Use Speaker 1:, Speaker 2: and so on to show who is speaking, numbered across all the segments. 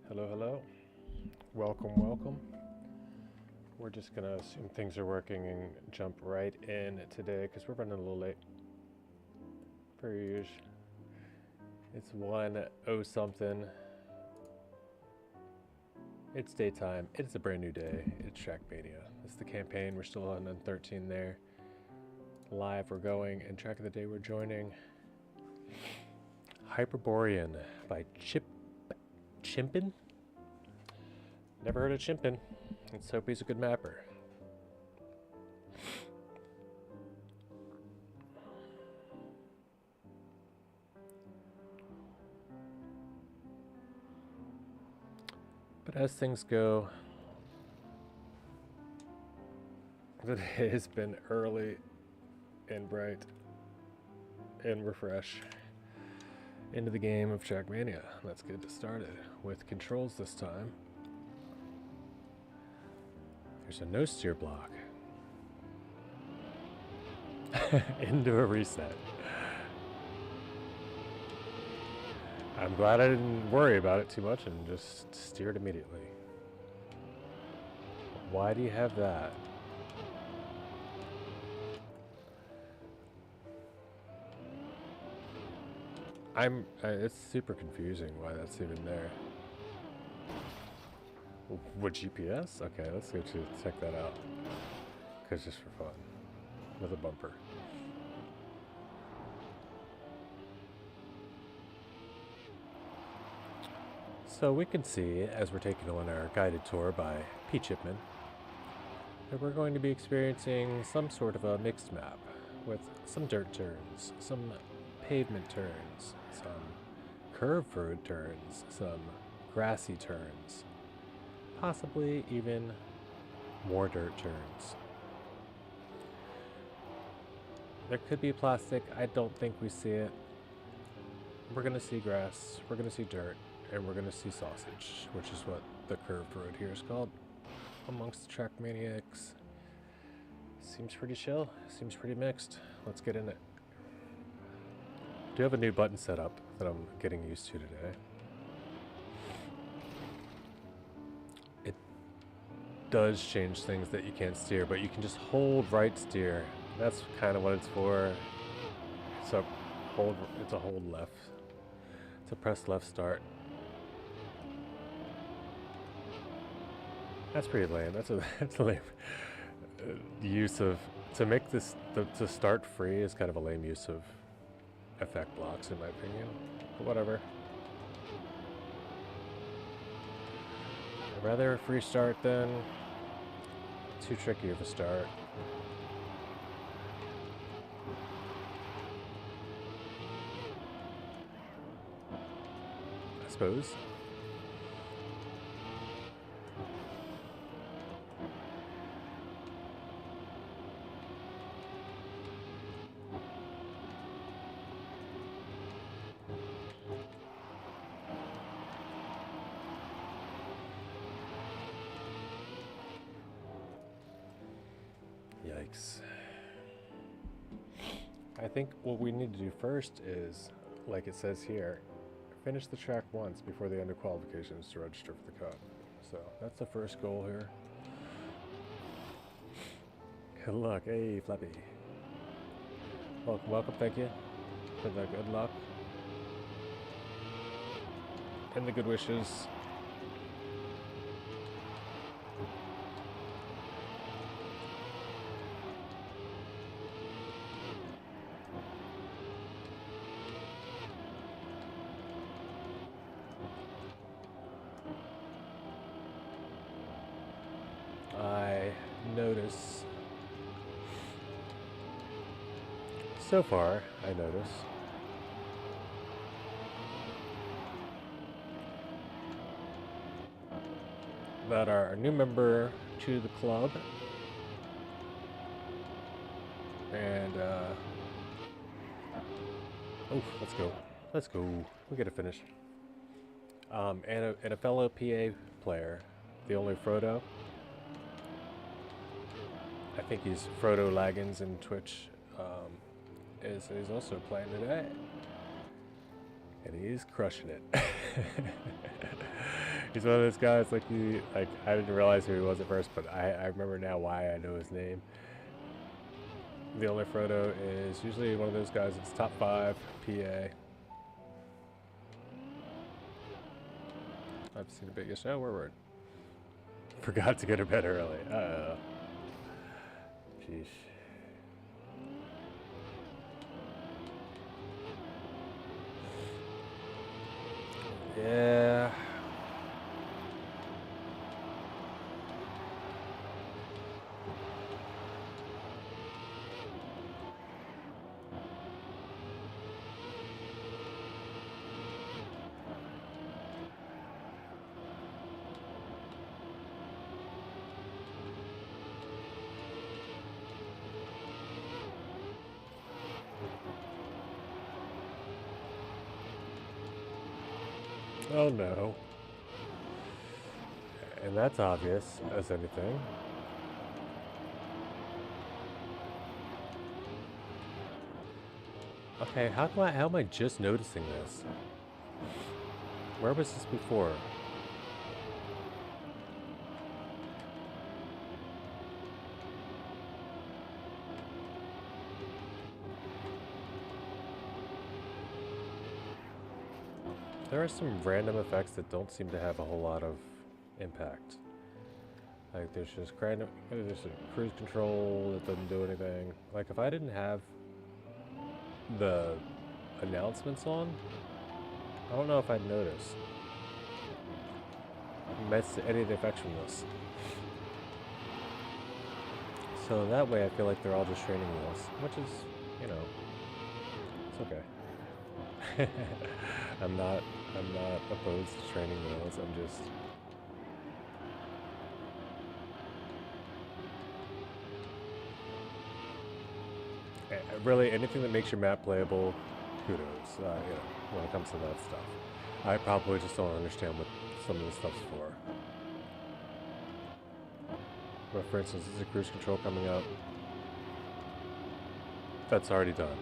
Speaker 1: Hello, hello. Welcome, welcome. We're just gonna assume things are working and jump right in today because we're running a little late. Per usual. It's 1:00 something. It's daytime. It's a brand new day. It's Trackmania. It's the campaign. We're still on 13 there. Live, we're going, and track of the day we're joining Hyperborean by Chimpin? Never heard of Chimpin. Let's hope he's a good mapper. But as things go, the day has been early and bright and refresh into the game of Trackmania. Let's get started with controls this time. There's a no steer block. Into a reset. I'm glad I didn't worry about it too much and just steered immediately. Why do you have that? It's super confusing why that's even there. What GPS? Okay, let's go to check that out. Cause just for fun. With a bumper. So we can see, as we're taking on our guided tour by P. Chipman, that we're going to be experiencing some sort of a mixed map with some dirt turns, some pavement turns, some curved road turns, some grassy turns, possibly even more dirt turns. There could be plastic. I don't think we see it. We're going to see grass, we're going to see dirt, and we're going to see sausage, which is what the curved road here is called amongst the track maniacs. Seems pretty chill, seems pretty mixed. Let's get in it. I do have a new button set up that I'm getting used to today. It does change things that you can't steer, but you can just hold right steer. That's kind of what it's for. It's a hold left. It's a press left start. That's pretty lame. That's a lame use of, to make this, to start free is kind of a lame use of effect blocks in my opinion, but whatever. I'd rather a free start than too tricky of a start. I suppose. Yikes. I think what we need to do first is, like it says here, finish the track once before the end of qualifications to register for the cup. So that's the first goal here. Good luck. Hey, Flappy. Welcome, welcome, thank you for the good luck and the good wishes. I notice, so far, I notice that our new member to the club and let's go, we gotta finish, and a fellow PA player, the only Frodo. I think he's Frodo Laggins in Twitch, is also playing today. And he's crushing it. He's one of those guys like I didn't realize who he was at first, but I remember now why I know his name. The only Frodo is usually one of those guys that's top 5 PA. I've seen a bit yesterday. Oh, we're forgot to go to bed early. Uh-oh. Jeez. Yeah. Oh no. And that's obvious as anything. Okay, how am I just noticing this? Where was this before? There are some random effects that don't seem to have a whole lot of impact. Like there's just random, there's a cruise control that doesn't do anything. Like if I didn't have the announcements on, I don't know if I'd notice. Miss any of the effects from this. So that way I feel like they're all just training wheels, which is, you know, it's okay. I'm not opposed to training wheels. I'm just really anything that makes your map playable. Kudos, you know, when it comes to that stuff. I probably just don't understand what some of this stuff's for. But for instance, there's a cruise control coming up. That's already done.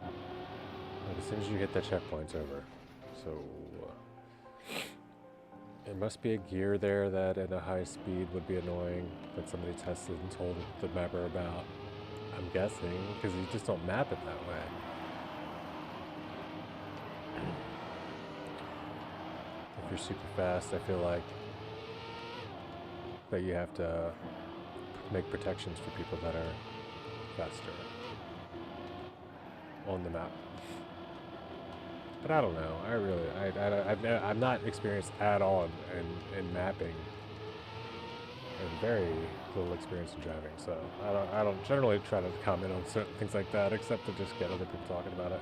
Speaker 1: Like as soon as you hit that checkpoint, it's over. So there must be a gear there that at a high speed would be annoying that somebody tested and told the mapper about. I'm guessing, because you just don't map it that way. If you're super fast, I feel like that you have to make protections for people that are faster on the map. But I don't know. I'm not experienced at all in mapping, and very little experience in driving. So I don't generally try to comment on certain things like that, except to just get other people talking about it.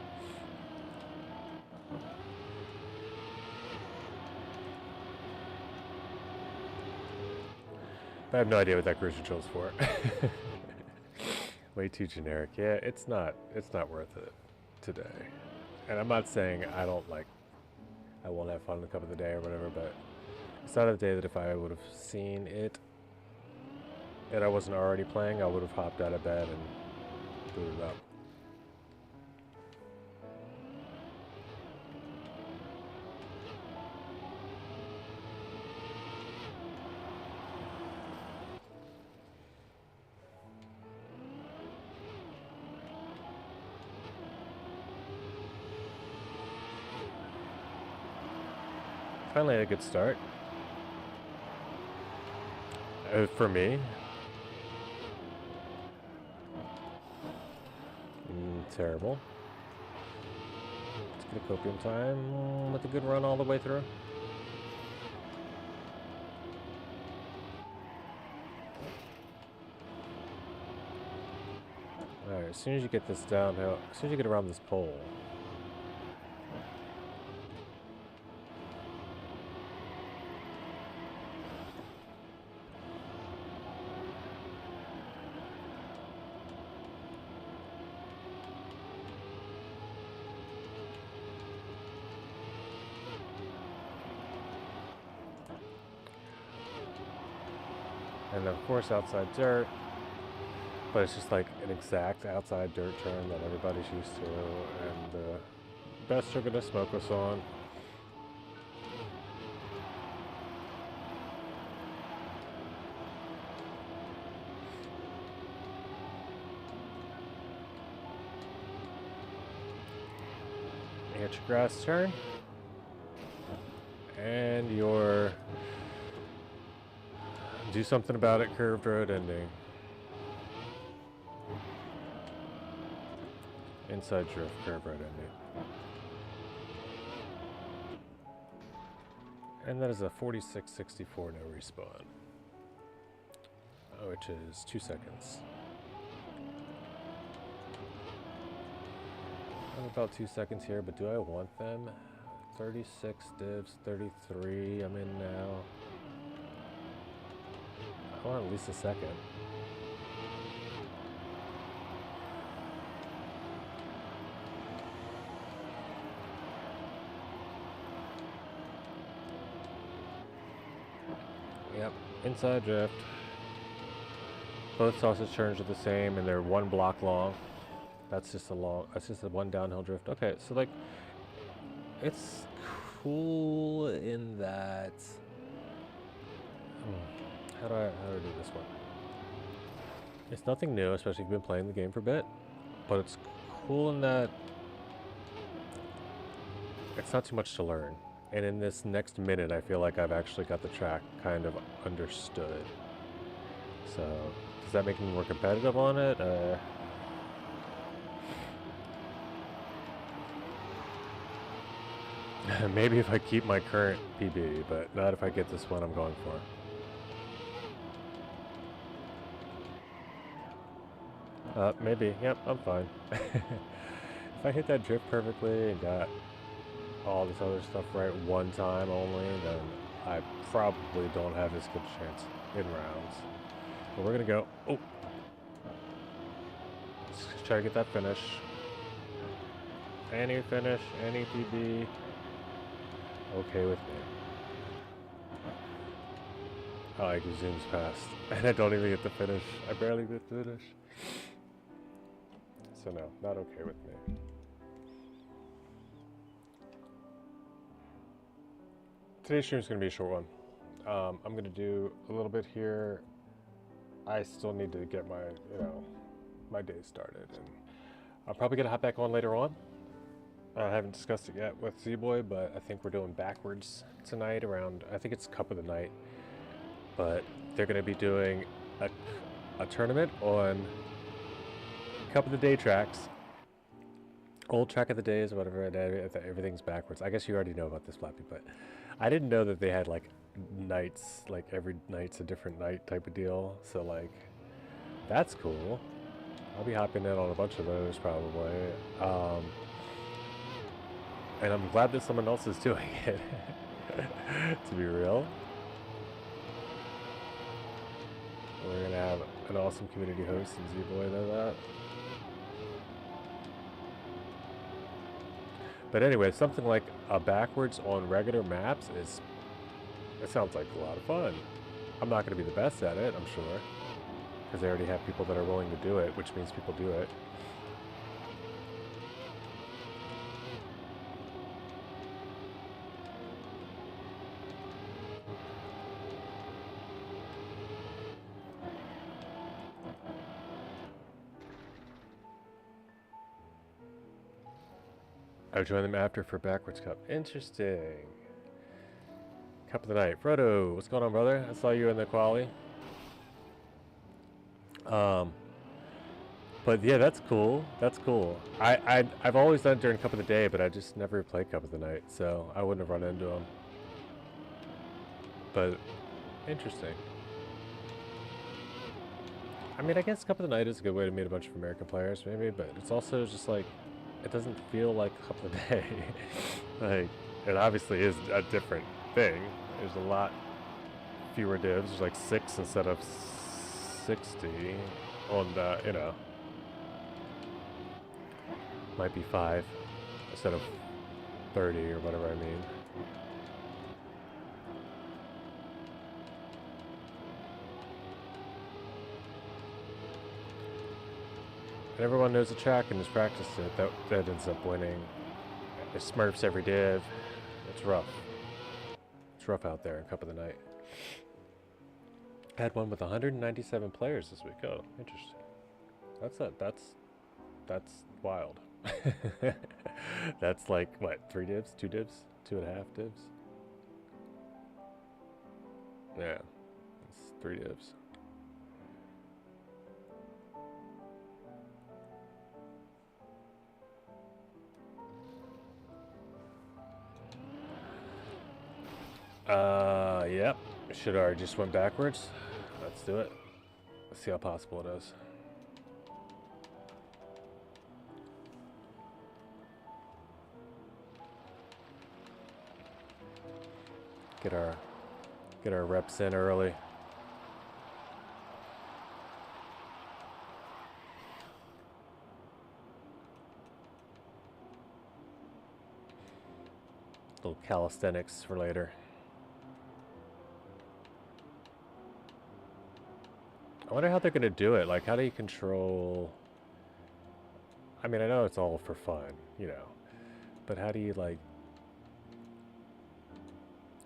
Speaker 1: But I have no idea what that cruise control is for. Way too generic. Yeah, it's not worth it today. And I'm not saying I won't have fun in the cup of the day or whatever, but it's not a day that if I would have seen it and I wasn't already playing, I would have hopped out of bed and booted up. Finally a good start. For me. Terrible. Let's get a copium time with a good run all the way through. Alright, as soon as you get this downhill, as soon as you get around this pole, and of course outside dirt, but it's just like an exact outside dirt turn that everybody's used to, and the best are gonna smoke us on. Get your grass turn. And your... Do something about it, curved road ending. Inside drift, curved road ending. And that is a 4664 no respawn. Which is 2 seconds. I'm about 2 seconds here, but do I want them? 36 divs, 33, I'm in now. I want at least a second. Yep, inside drift. Both sausage turns are the same, and they're 1 block long. That's just a one downhill drift. Okay, so like, it's cool in that. How do I do this one? It's nothing new, especially if you've been playing the game for a bit. But it's cool in that it's not too much to learn. And in this next minute, I feel like I've actually got the track kind of understood. So, does that make me more competitive on it? Maybe if I keep my current PB, but not if I get this one I'm going for. Maybe. Yep, I'm fine. If I hit that drift perfectly and got all this other stuff right one time only, then I probably don't have as good a chance in rounds. But we're gonna go. Oh! Let's try to get that finish. Any finish, any PB. Okay with me. Oh, like he zooms past. And I don't even get the finish. I barely get the finish. So no, not okay with me. Today's stream is going to be a short one. I'm going to do a little bit here. I still need to get my, my day started. And I'm probably going to hop back on later on. I haven't discussed it yet with Z-Boy, but I think we're doing backwards tonight around, I think it's Cup of the Night. But they're going to be doing a tournament on Cup of the Day tracks. Old track of the days, whatever, everything's backwards. I guess you already know about this, Flappy, but I didn't know that they had, like, nights, like, every night's a different night type of deal. So, like, that's cool. I'll be hopping in on a bunch of those, probably. And I'm glad that someone else is doing it, to be real. We're going to have an awesome community host in Z-Boy, know that. But anyway, something like a backwards on regular maps it sounds like a lot of fun. I'm not going to be the best at it, I'm sure, because they already have people that are willing to do it, which means people do it. I joined them after for Backwards Cup. Interesting. Cup of the Night. Frodo, what's going on, brother? I saw you in the quali. But yeah, that's cool. That's cool. I've always done it during Cup of the Day, but I just never played Cup of the Night, so I wouldn't have run into them. But interesting. I mean, I guess Cup of the Night is a good way to meet a bunch of American players, maybe, but it's also just like, it doesn't feel like Cup of the Day. Like, it obviously is a different thing. There's a lot fewer divs. There's like 6 instead of 60 on the, might be 5 instead of 30 or whatever I mean. And everyone knows the track and has practiced it. That ends up winning. It smurfs every div. It's rough. It's rough out there in Cup of the Night. I had one with 197 players this week. Oh, interesting. That's wild. That's like, what, 3 divs? 2 divs? 2.5 divs? Yeah, it's 3 divs. Yep. Should I just went backwards? Let's do it. Let's see how possible it is. Get our reps in early. Little calisthenics for later. I wonder how they're gonna do it. Like, how do you control? I mean, I know it's all for fun, you know, but how do you like?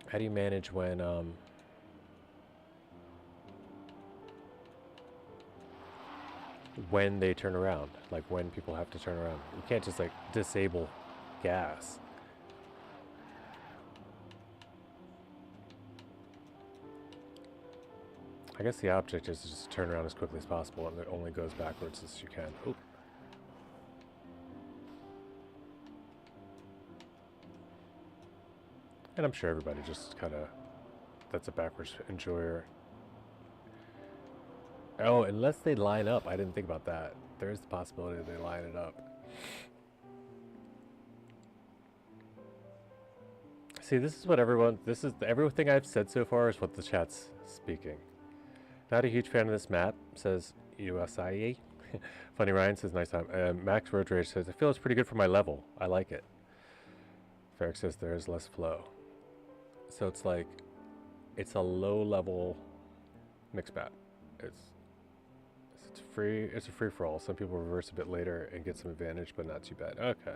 Speaker 1: How do you manage when they turn around? Like when people have to turn around. You can't just like disable gas. I guess the object is just turn around as quickly as possible, and it only goes backwards as you can. Oop. And I'm sure everybody just kind of, that's a backwards enjoyer. Oh, unless they line up. I didn't think about that. There's the possibility that they line it up. See, this is what everything I've said so far is what the chat's speaking. Not a huge fan of this map, says USIE. Funny Ryan says, nice time. Max Road Rage says, I feel it's pretty good for my level. I like it. Ferric says, there's less flow. So it's like, it's a low level mix map. It's free. It's a free for all. Some people reverse a bit later and get some advantage, but not too bad. Okay.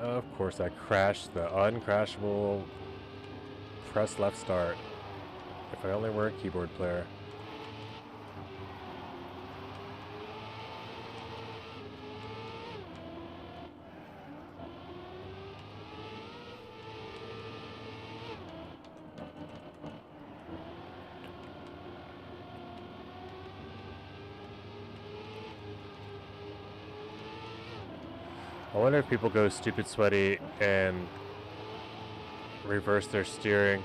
Speaker 1: Of course, I crashed the uncrashable press left start. If I only were a keyboard player. I wonder if people go stupid sweaty and reverse their steering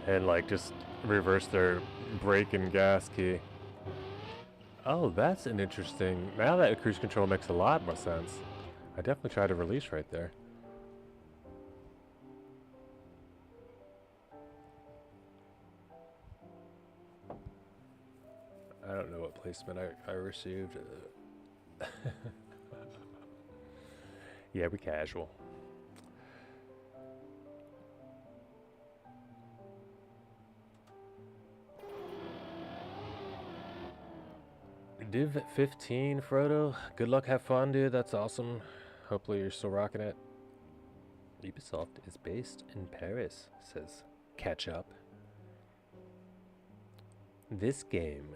Speaker 1: and like just reverse their brake and gas key. Oh, that's an interesting. Now that cruise control makes a lot more sense. I definitely tried to release right there. I don't know what placement I received. Yeah, we casual. Div 15, Frodo. Good luck, have fun, dude. That's awesome. Hopefully you're still rocking it. Ubisoft is based in Paris, says Catch Up. This game.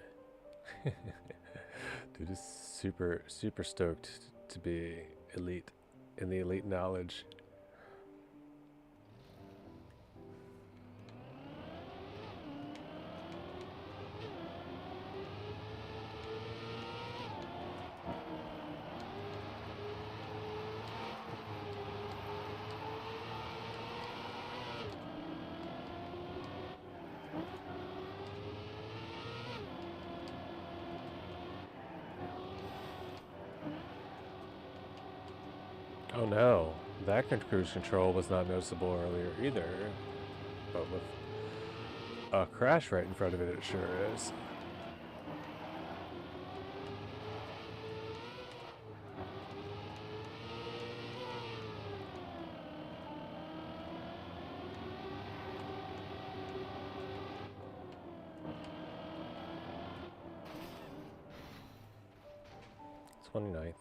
Speaker 1: Dude is super stoked to be elite in the elite knowledge. Oh no, that cruise control was not noticeable earlier either, but with a crash right in front of it, it sure is. It's 29th.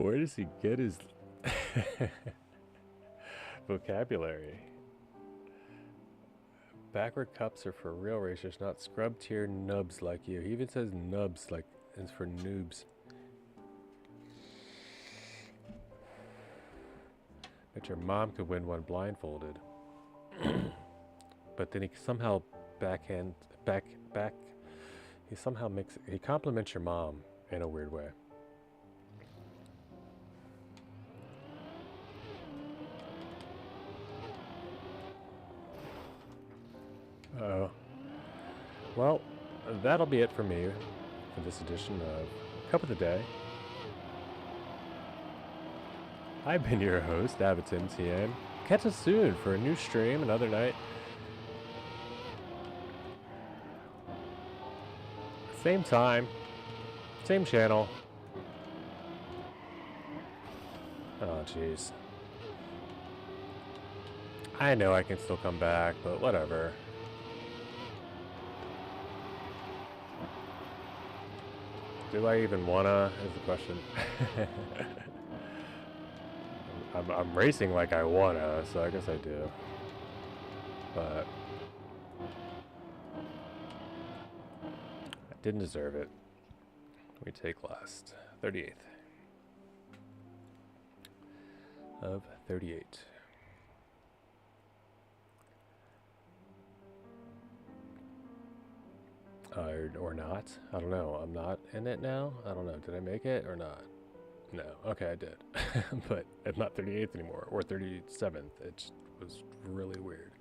Speaker 1: Where does he get his vocabulary? Backward cups are for real racers, not scrub tier nubs like you. He even says nubs like it's for noobs. Bet your mom could win one blindfolded. But then he somehow he somehow he compliments your mom in a weird way. Uh-oh. Well, that'll be it for me for this edition of Cup of the Day. I've been your host, AvidTimTM. Catch us soon for a new stream another night. Same time, same channel. Oh, jeez. I know I can still come back, but whatever. Do I even wanna, is the question. I'm racing like I wanna, so I guess I do. But I didn't deserve it. We take last. 38th. Of 38. Or not. I don't know. I'm not in it now. I don't know. Did I make it or not? No. Okay, I did. But I'm not 38th anymore. Or 37th. It was really weird.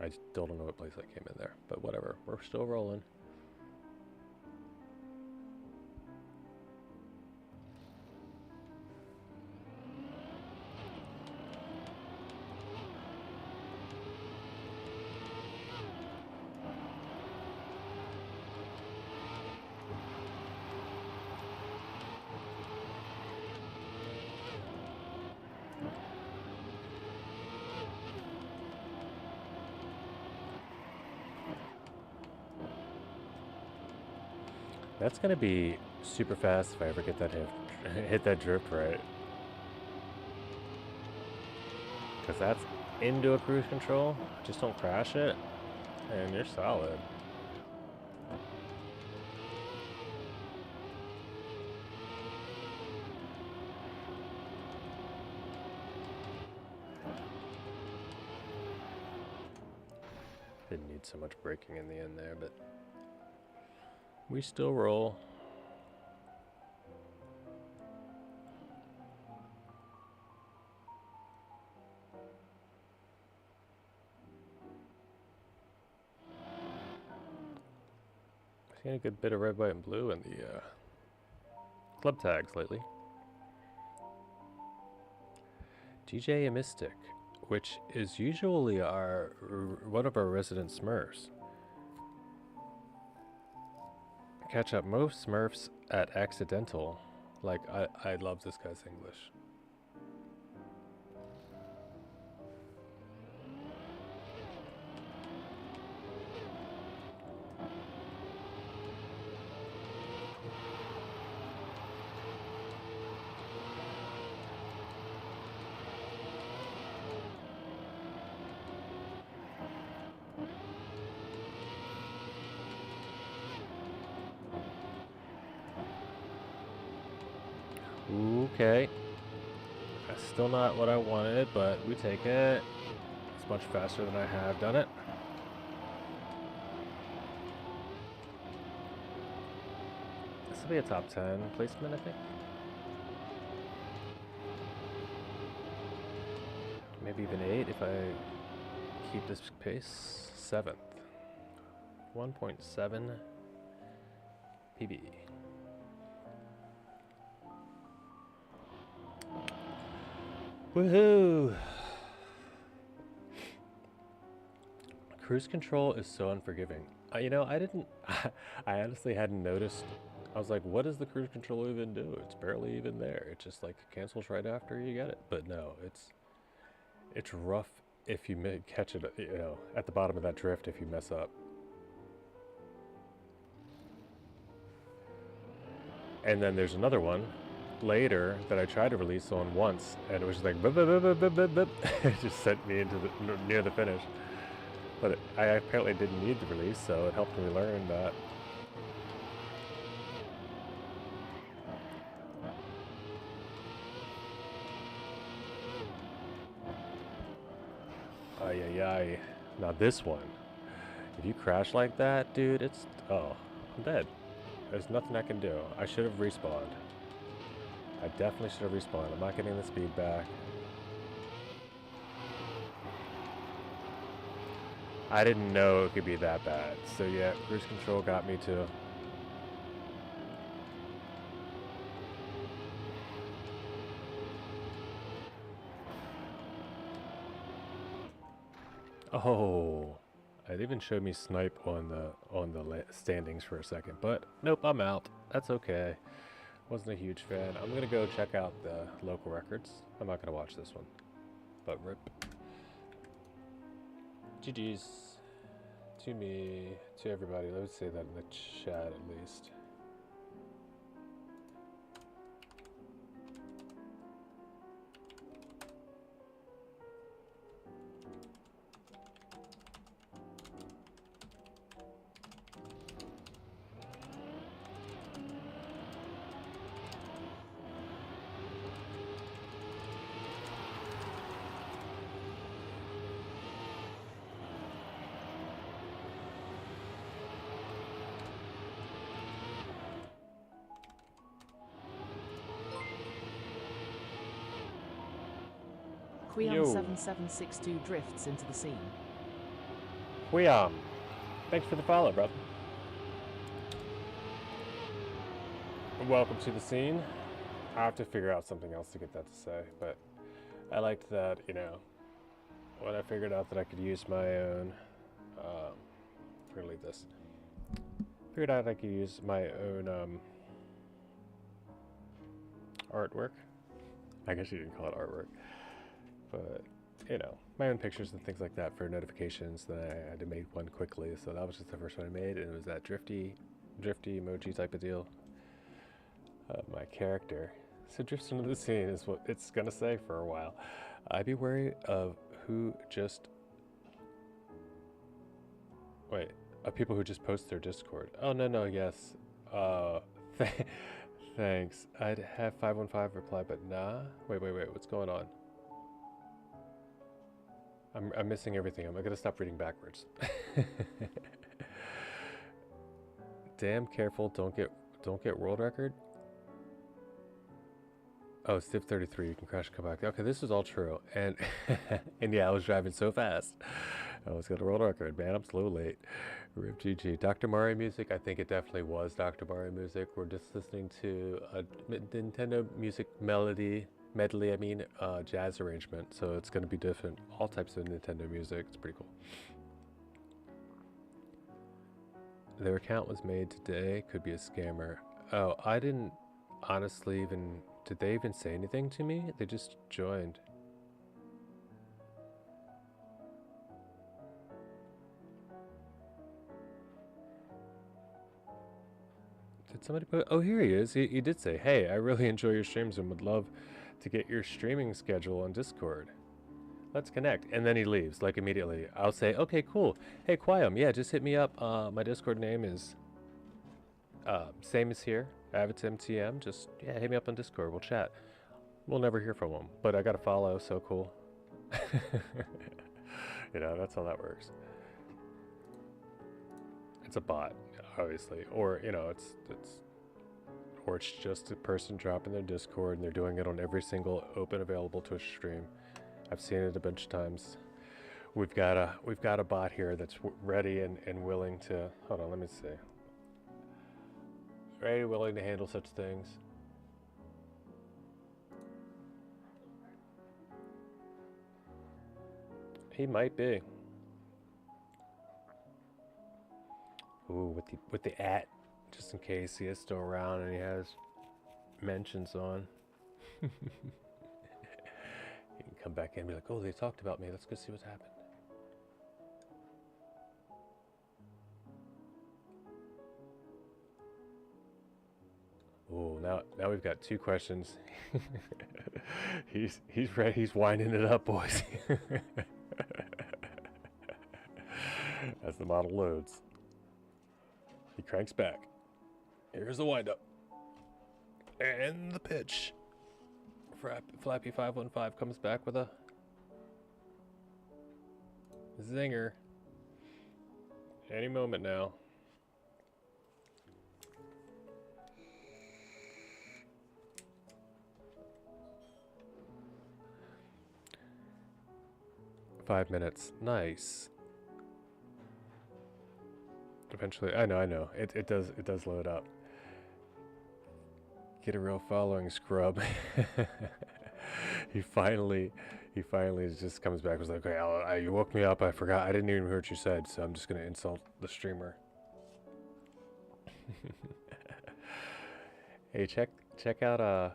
Speaker 1: I still don't know what place I came in there. But whatever. We're still rolling. That's gonna be super fast if I ever get that hit that drift right. Because that's into a cruise control. Just don't crash it, and you're solid. Didn't need so much braking in the end there, but we still roll. I've seen a good bit of red, white, and blue in the club tags lately. DJ a Mystic, which is usually one of our resident Smurfs. Catch up most Smurfs at accidental. Like, I love this guy's English. Okay. That's still not what I wanted, but we take it. It's much faster than I have done it. This will be a top 10 placement, I think. Maybe even 8 if I keep this pace. 7th. 1.7 PB. Woohoo! Cruise control is so unforgiving. You know, I honestly hadn't noticed. I was like, what does the cruise control even do? It's barely even there. It just like cancels right after you get it. But no, it's rough if you catch it, you know, at the bottom of that drift if you mess up. And then there's another one later that I tried to release on once, and it was just like, bup, bup, bup, bup, bup, bup. It just sent me into the near the finish. But I apparently didn't need the release, so it helped me learn that. Ay, ay, ay. Now this one, if you crash like that, dude, it's, oh, I'm dead. There's nothing I can do. I should have respawned. I definitely should have respawned. I'm not getting the speed back. I didn't know it could be that bad. So yeah, cruise control got me too. Oh, it even showed me snipe on the standings for a second, but nope, I'm out. That's okay. Wasn't a huge fan. I'm gonna go check out the local records. I'm not gonna watch this one, but rip. GG's to me, to everybody. Let's say that in the chat at least.
Speaker 2: Quion7762 drifts into the scene.
Speaker 1: Quiam, thanks for the follow, brother. Welcome to the scene. I have to figure out something else to get that to say, but I liked that, you know, when I figured out that I could use my own, we're gonna leave this. Figured out I could use my own artwork. I guess you didn't call it artwork, but you know, my own pictures and things like that for notifications. Then I had to make one quickly, so that was just the first one I made, and it was that drifty emoji type of deal. My character. So drifts into the scene is what it's gonna say for a while. I'd be wary of who just wait, of people who just post their Discord. Oh no, yes. Thanks. I'd have 515 reply, but nah. Wait, what's going on? I'm missing everything. I'm gonna stop reading backwards. Damn careful, don't get world record. Oh, Stiff 33, you can crash and come back. Okay, this is all true. And and yeah, I was driving so fast. I was got a world record, man. I'm so late. RIP GG. Dr. Mario music, I think it definitely was Dr. Mario music. We're just listening to a Nintendo music medley, I mean, jazz arrangement. So it's going to be different. All types of Nintendo music. It's pretty cool. Their account was made today. Could be a scammer. Oh, I didn't honestly even... Did they even say anything to me? They just joined. Did somebody put... Oh, here he is. He did say, hey, I really enjoy your streams and would love to get your streaming schedule on Discord. Let's connect. And then he leaves, like, immediately. I'll say, okay, cool. Hey, Quiam, yeah, just hit me up. My Discord name is... same as here. AvidTimTM. Just, yeah, hit me up on Discord. We'll chat. We'll never hear from him. But I got to follow, so cool. You know, that's how that works. It's a bot, obviously. Or, you know, it's just a person dropping their Discord and they're doing it on every single open available Twitch stream. I've seen it a bunch of times. We've got a bot here that's ready and willing to... Hold on, let me see. Ready, willing to handle such things. He might be. Ooh, with the @ just in case he is still around and he has mentions on. You can come back in and be like, oh, they talked about me. Let's go see what's happened. Oh, now we've got 2 questions. he's ready. He's winding it up, boys. As the model loads, he cranks back. Here's the windup and the pitch. Flappy 515 comes back with a zinger. Any moment now. "5 minutes. Nice." Eventually, I know. It does load up. Get a real following, scrub. he finally just comes back and was like, okay, you woke me up. I forgot. I didn't even hear what you said, so I'm just gonna insult the streamer. Hey, check out oh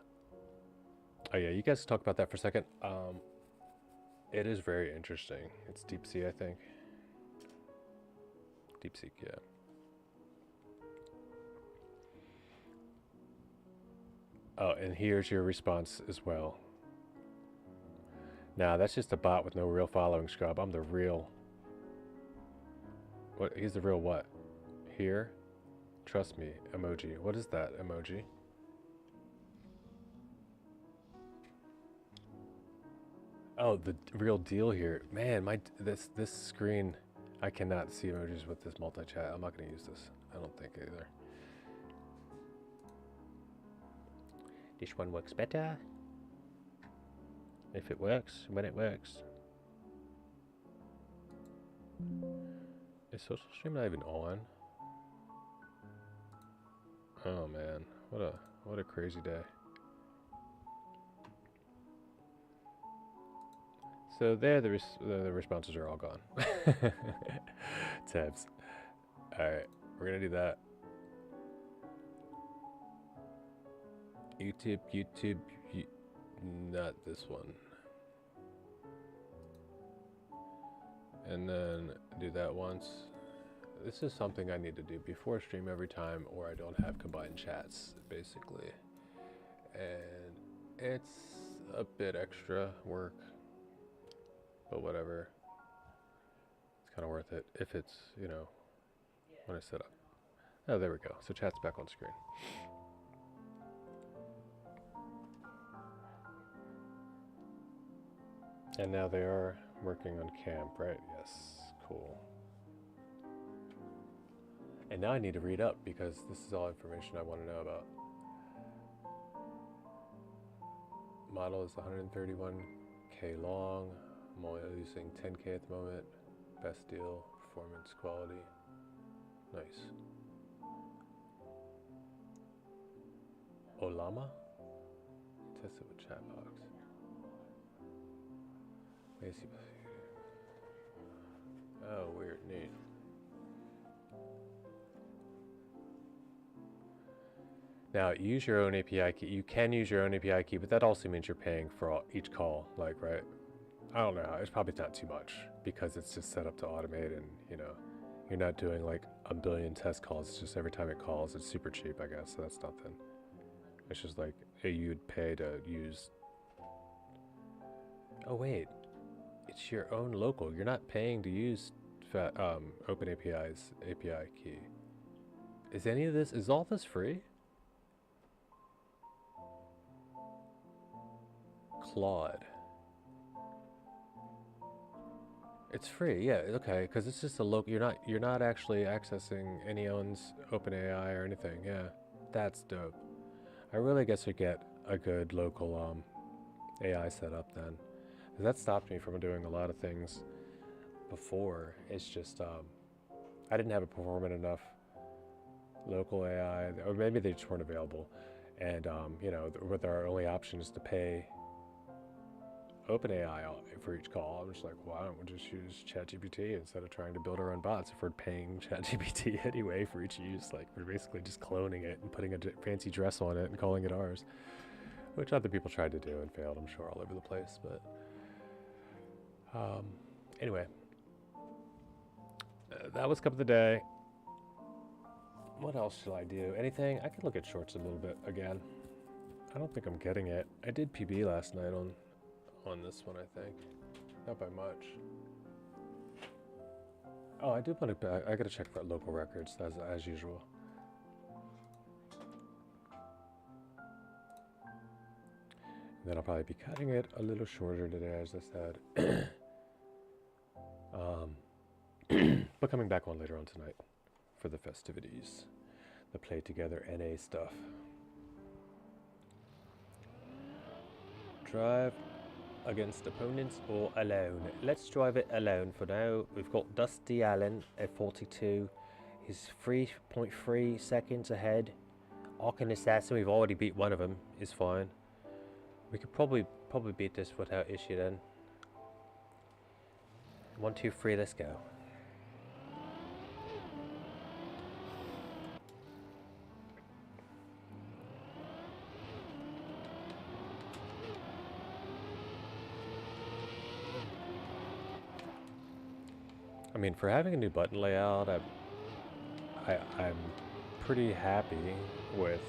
Speaker 1: yeah, you guys talk about that for a second. It is very interesting. It's deep sea, I think. Deep sea, yeah. Oh, and here's your response as well. Nah, that's just a bot with no real following, scrub. I'm the real. What? He's the real what? Here? Trust me, emoji. What is that emoji? Oh, the real deal here. Man, this screen, I cannot see emojis with this multi-chat. I'm not going to use this. I don't think either. This one works better. If it works, when it works. Is social stream not even on? Oh man, what a crazy day. So there, the responses are all gone. Tabs. All right, we're gonna do that. YouTube, not this one. And then do that once. This is something I need to do before stream every time, or I don't have combined chats, basically. And it's a bit extra work, but whatever. It's kind of worth it if it's, you know, when I set up. Oh, there we go. So chat's back on screen. And now they are working on camp, right? Yes, cool. And now I need to read up because this is all information I want to know about. Model is 131K long. I'm only using 10K at the moment. Best deal, performance, quality. Nice. Olama? Test it with chat box. Oh, weird, neat. Now, use your own API key. You can use your own API key, but that also means you're paying for each call, like, right? I don't know. It's probably not too much because it's just set up to automate and, you know, you're not doing like a billion test calls. It's just every time it calls, it's super cheap, I guess. So that's nothing. It's just like you'd pay to use. Oh, wait. It's your own local. You're not paying to use OpenAPI's API key. Is any of this, is all this free? Claude. It's free, yeah, okay, because it's just a local. You're not actually accessing anyone's OpenAI or anything. Yeah, that's dope. I really guess we get a good local AI setup then. That stopped me from doing a lot of things before. It's just I didn't have a performant enough local AI, or maybe they just weren't available. And you know, with our only option is to pay OpenAI for each call. I'm just like, why don't we just use ChatGPT instead of trying to build our own bots if we're paying ChatGPT anyway for each use? Like, we're basically just cloning it and putting a fancy dress on it and calling it ours, which other people tried to do and failed, I'm sure, all over the place. But anyway, that was Cup of the Day. What else should I do? Anything? I could look at shorts a little bit again. I don't think I'm getting it. I did PB last night on this one, I think. Not by much. Oh, I do put it back. I gotta check for local records as usual. And then I'll probably be cutting it a little shorter today, as I said. But coming back on later on tonight for the festivities, the play together NA stuff. Drive against opponents or alone. Let's drive it alone for now. We've got Dusty Allen at 42. He's 3.3 seconds ahead. Arcan Assassin, we've already beat one of them, is fine. We could probably beat this without issue then. 1, 2, 3, let's go. I mean, for having a new button layout, I'm pretty happy with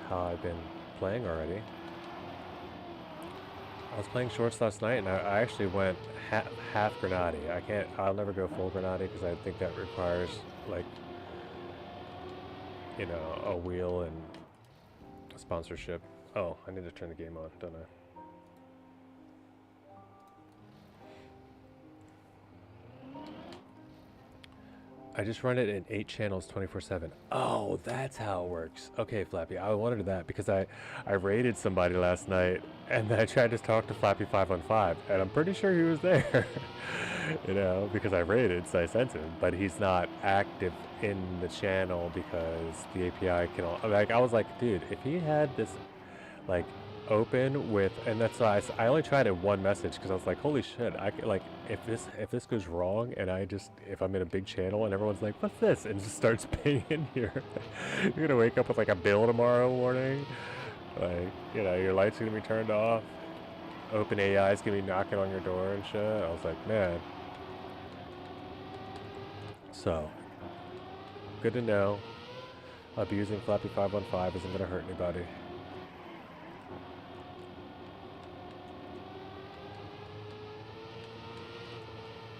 Speaker 1: how I've been playing already. I was playing shorts last night, and I actually went half Grenade. I'll never go full Grenade because I think that requires, like, you know, a wheel and a sponsorship. Oh, I need to turn the game on, don't I? I just run it in 8 channels 24/7. Oh, that's how it works. Okay, Flappy, I wanted that because I raided somebody last night and then I tried to talk to Flappy 515 and I'm pretty sure he was there. You know, because I raided, so I sent him, but he's not active in the channel because the API can, like, I was like, dude, if he had this, like, open with, and that's why I only tried it one message because I was like, holy shit, I could, like, if this goes wrong and if I'm in a big channel and everyone's like, what's this, and just starts pinging here, you're gonna wake up with like a bill tomorrow morning, like, you know, your lights are gonna be turned off, open AI is gonna be knocking on your door and shit. I was like, man. So good to know abusing Flappy 515 isn't gonna hurt anybody.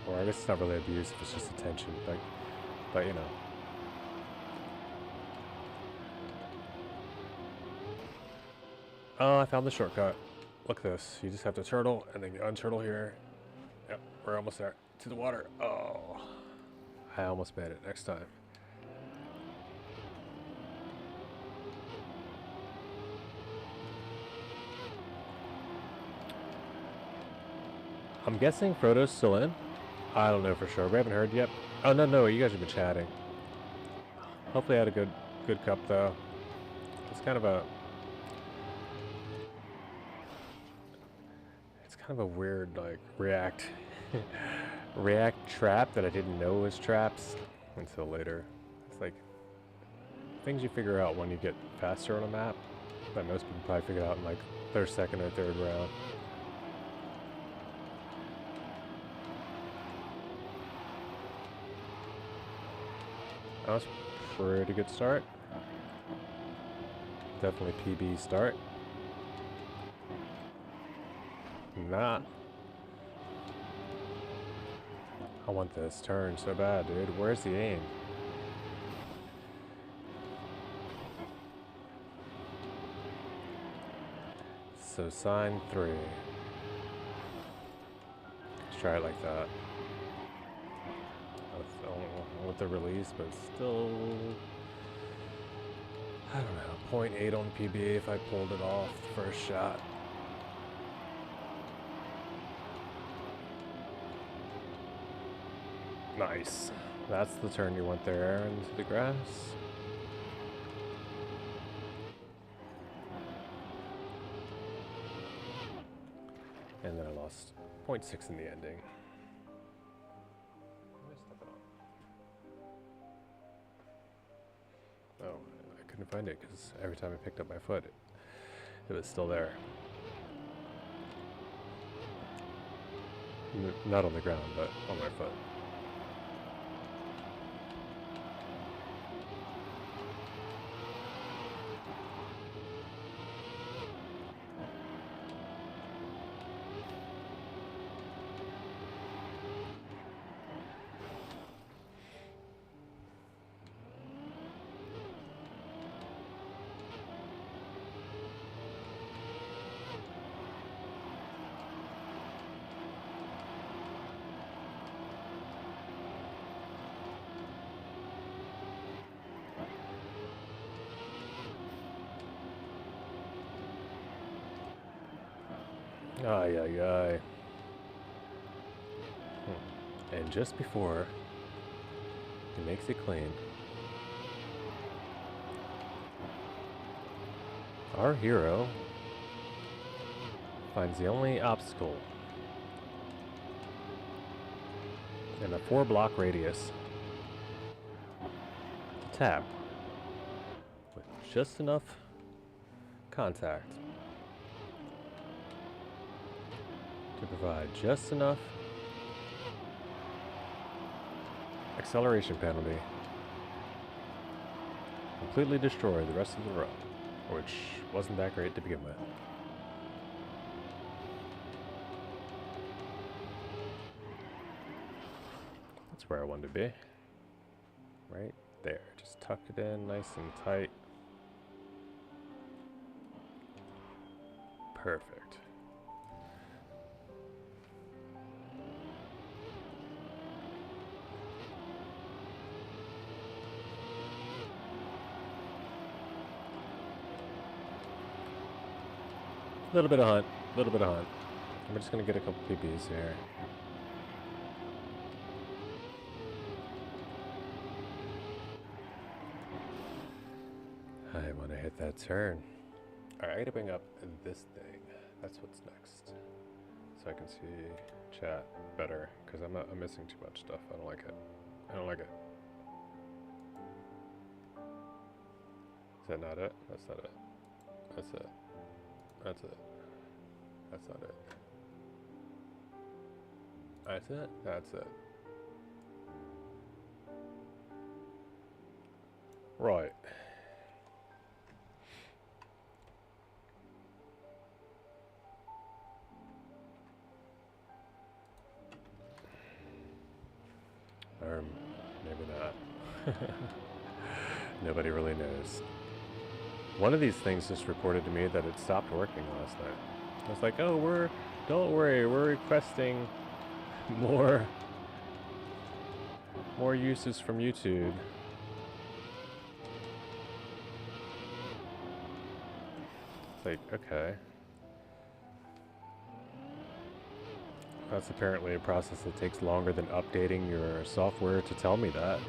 Speaker 1: Or I guess it's not really abuse if it's just attention, but you know. Oh, I found the shortcut. Look at this. You just have to turtle and then you unturtle here. Yep, we're almost there. To the water. Oh, I almost made it next time. I'm guessing Frodo's still in. I don't know for sure. We haven't heard yet. Oh, no, you guys have been chatting. Hopefully I had a good cup, though. It's kind of a weird, like, react trap that I didn't know was traps until later. It's like things you figure out when you get faster on a map that most people probably figure out in, like, their second or third round. That was a pretty good start. Definitely PB start. Nah. I want this turn so bad, dude. Where's the aim? So sign 3. Let's try it like that. With the release, but still, I don't know, 0.8 on PB if I pulled it off the first shot. Nice. That's the turn you want there, into the grass. And then I lost 0.6 in the ending. Oh, I couldn't find it because every time I picked up my foot, it was still there. Not on the ground, but on my foot. Ay, ay, ay. And just before he makes it clean, our hero finds the only obstacle in a 4-block radius to tap with just enough contact to provide just enough acceleration penalty, completely destroy the rest of the run, which wasn't that great to begin with. That's where I wanted to be. Right there. Just tuck it in nice and tight. Perfect. Little bit of hunt, little bit of hunt. We're just gonna get a couple PBs here. I want to hit that turn. Alright, I gotta bring up this thing. That's what's next. So I can see chat better, because I'm missing too much stuff. I don't like it. I don't like it. Is that not it? That's not it. That's it. That's it. That's not it. That's it? That's it. Right. Or maybe not. Nobody really knows. One of these things just reported to me that it stopped working last night. I was like, oh, don't worry, we're requesting more uses from YouTube. It's like, okay. That's apparently a process that takes longer than updating your software to tell me that.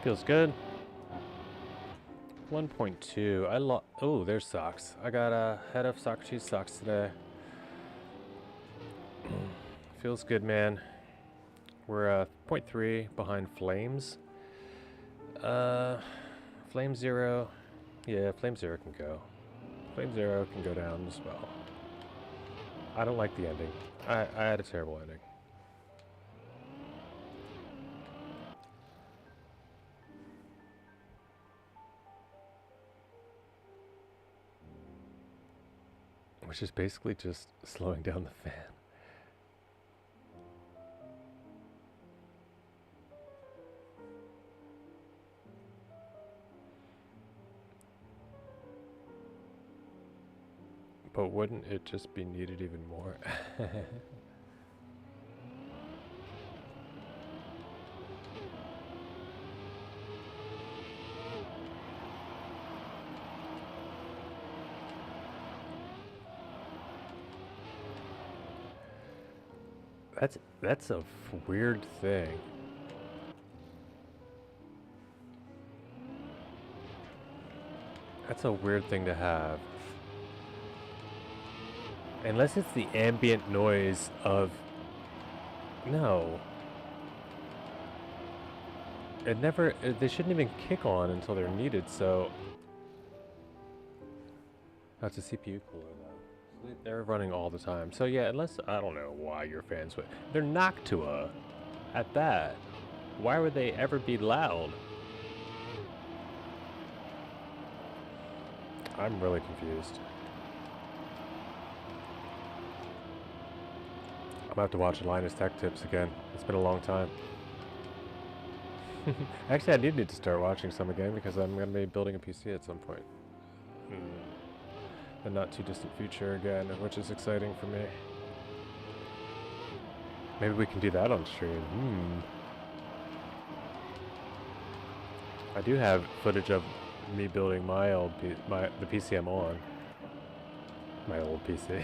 Speaker 1: Feels good. 1.2. Oh, there's socks. I got a head of Socrates socks today. Feels good, man. We're 0.3 behind Flames. Flame Zero. Yeah, Flame Zero can go. Flame Zero can go down as well. I don't like the ending. I had a terrible ending. Which is basically just slowing down the fan. But wouldn't it just be needed even more? That's a weird thing. That's a weird thing to have. Unless it's the ambient noise of... No. They shouldn't even kick on until they're needed, so... That's a CPU cooler, though. They're running all the time. So yeah, unless... I don't know why your fans would... They're Noctua at that. Why would they ever be loud? I'm really confused. I'm gonna have to watch Linus Tech Tips again. It's been a long time. Actually, I do need to start watching some again because I'm gonna be building a PC at some point. The not too distant future again, which is exciting for me. Maybe we can do that on stream. I do have footage of me building my old the PC I'm on. My old PC.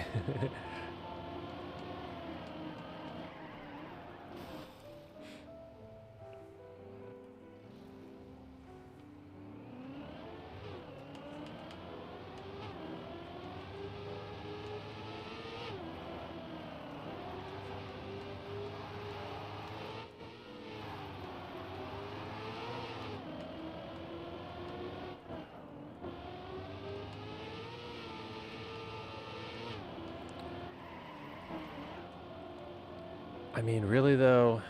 Speaker 1: I mean, really though,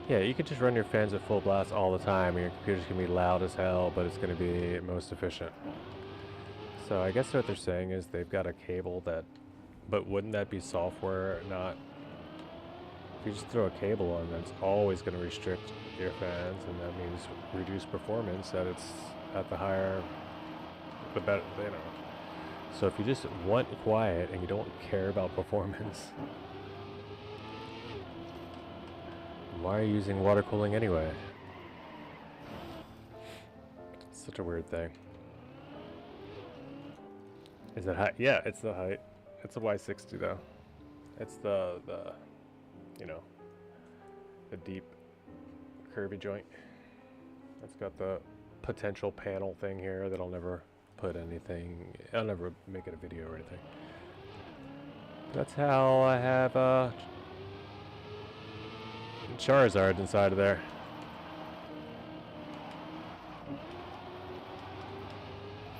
Speaker 1: yeah, you could just run your fans at full blast all the time, and your computer's gonna be loud as hell, but it's gonna be most efficient. So I guess what they're saying is they've got a cable that, but wouldn't that be software, not? If you just throw a cable on, that's always going to restrict your fans, and that means reduced performance. That it's at the higher, the better, you know. So if you just want quiet and you don't care about performance, why are you using water cooling anyway? It's such a weird thing. Is it height? Yeah, it's the height. It's a Y60 though. It's the you know, the deep curvy joint. It's got the potential panel thing here that I'll never put anything, I'll never make it a video or anything. That's how I have Charizard inside of there.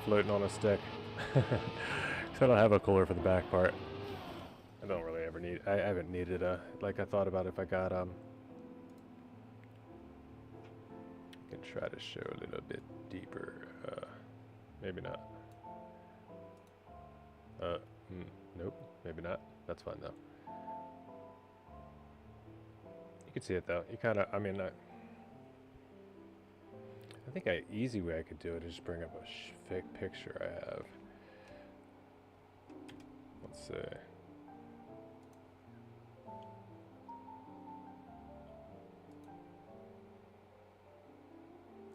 Speaker 1: Floating on a stick. So I don't have a cooler for the back part. I don't really ever need, I haven't needed a, like I thought about if I got, I can try to show a little bit deeper, maybe not. Nope, maybe not. That's fine though. You can see it though. You kind of, I mean, I think an easy way I could do it is just bring up a fake picture I have. Let's see.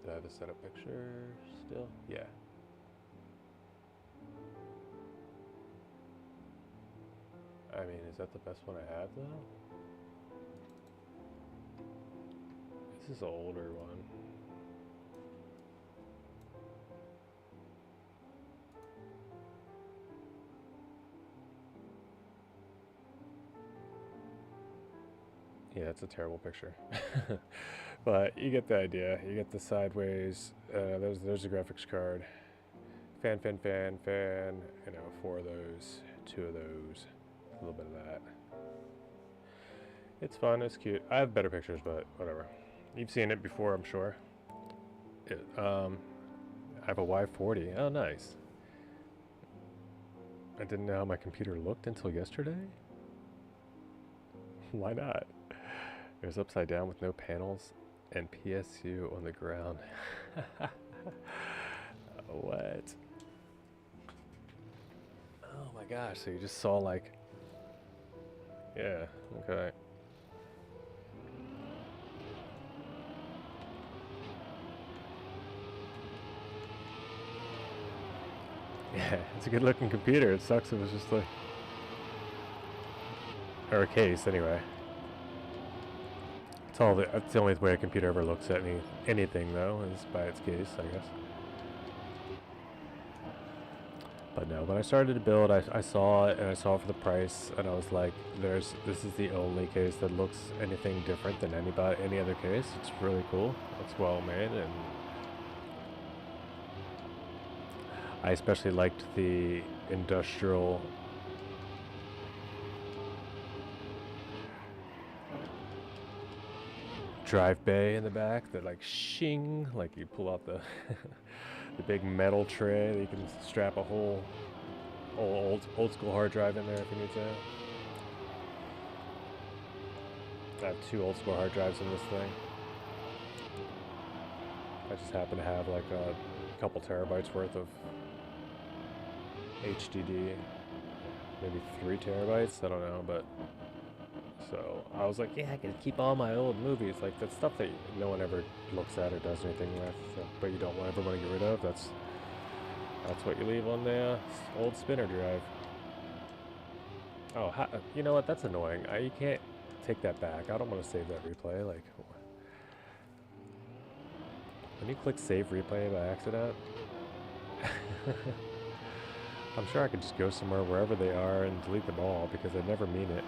Speaker 1: Do I have a setup picture still? Yeah. I mean, is that the best one I have though? This is an older one. Yeah, it's a terrible picture. But you get the idea. You get the sideways. There's a graphics card. Fan. You know, 4 of those, 2 of those, a little bit of that. It's fun. It's cute. I have better pictures, but whatever. You've seen it before, I'm sure. I have a Y40. Oh, nice. I didn't know how my computer looked until yesterday. Why not? It was upside down with no panels and PSU on the ground. What? Oh my gosh, so you just saw like... Yeah, okay. Yeah, it's a good looking computer. It sucks it was just like... Or a case, anyway. That's the only way a computer ever looks at anything, though, is by its case, I guess. But no, when I started to build, I saw it, and I saw it for the price, and I was like, this is the only case that looks anything different than any other case. It's really cool. It's well made, and I especially liked the industrial drive bay in the back that like shing, like you pull out the the big metal tray that you can strap a whole old school hard drive in there if you need to. I have 2 old school hard drives in this thing. I just happen to have like a couple terabytes worth of HDD, maybe 3 terabytes, I don't know, but so I was like, yeah, I can keep all my old movies, like that stuff that no one ever looks at or does anything with, so, but you don't ever want to get rid of. That's what you leave on the old spinner drive. Oh, you know what? That's annoying. You can't take that back. I don't want to save that replay. Like, when you click save replay by accident, I'm sure I could just go somewhere wherever they are and delete them all because I never mean it.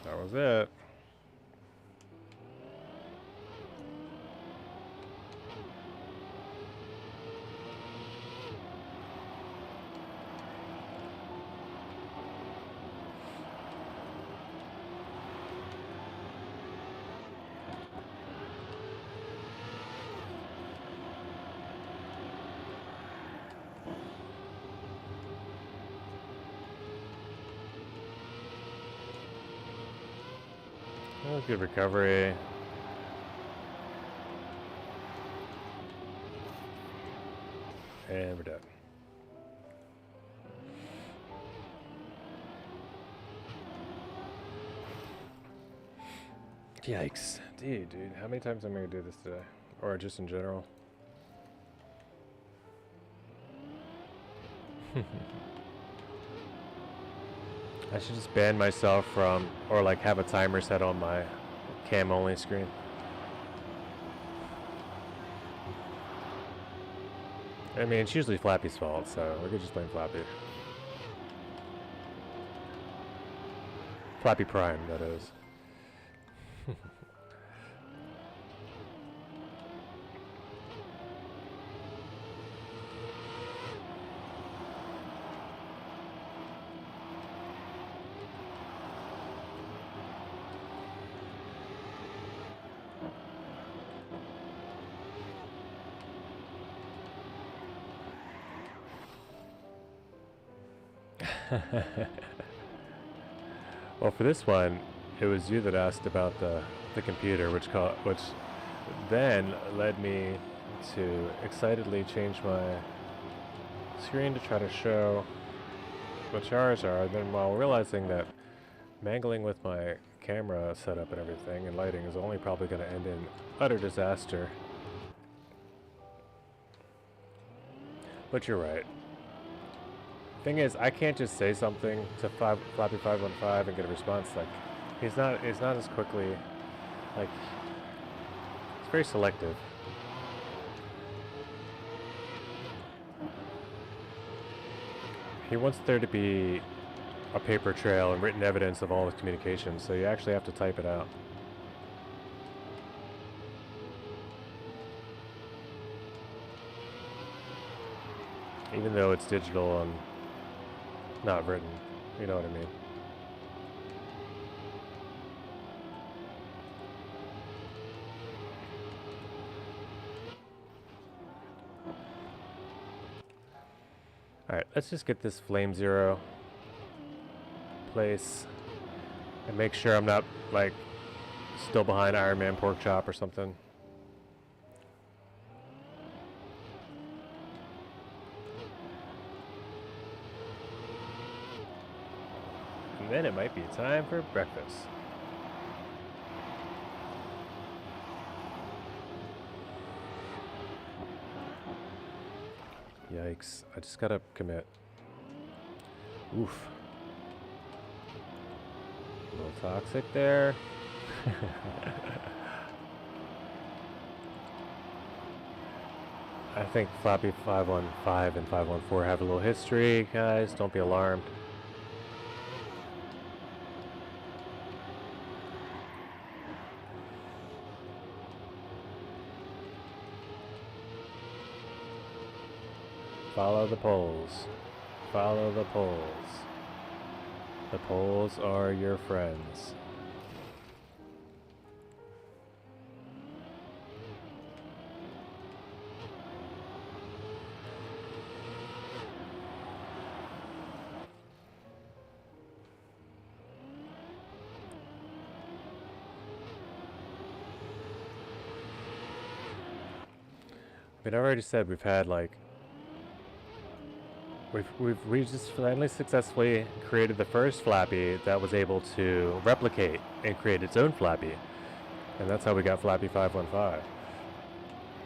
Speaker 1: That was it. That was good recovery. And we're done. Yikes. Dude, how many times am I going to do this today? Or just in general? I should just ban myself from, or like have a timer set on my cam only screen. I mean, it's usually Flappy's fault, so we could just blame Flappy. Flappy Prime, that is. Well, for this one, it was you that asked about the computer, which then led me to excitedly change my screen to try to show what chars are. Then, while realizing that mangling with my camera setup and everything and lighting is only probably going to end in utter disaster. But you're right. Thing is, I can't just say something to Flappy 515 and get a response. Like, he's not as quickly, like, it's very selective. He wants there to be a paper trail and written evidence of all his communications, so you actually have to type it out. Even though it's digital and not written, you know what I mean. Alright, let's just get this Flame Zero place and make sure I'm not, like, still behind Iron Man Pork Chop or something. And then it might be time for breakfast. Yikes, I just gotta commit. Oof. A little toxic there. I think Flappy 515 and 514 have a little history, guys. Don't be alarmed. Follow the poles. Follow the poles. The poles are your friends. I've already said we've had like we just finally successfully created the first Flappy that was able to replicate and create its own Flappy, and that's how we got Flappy 515.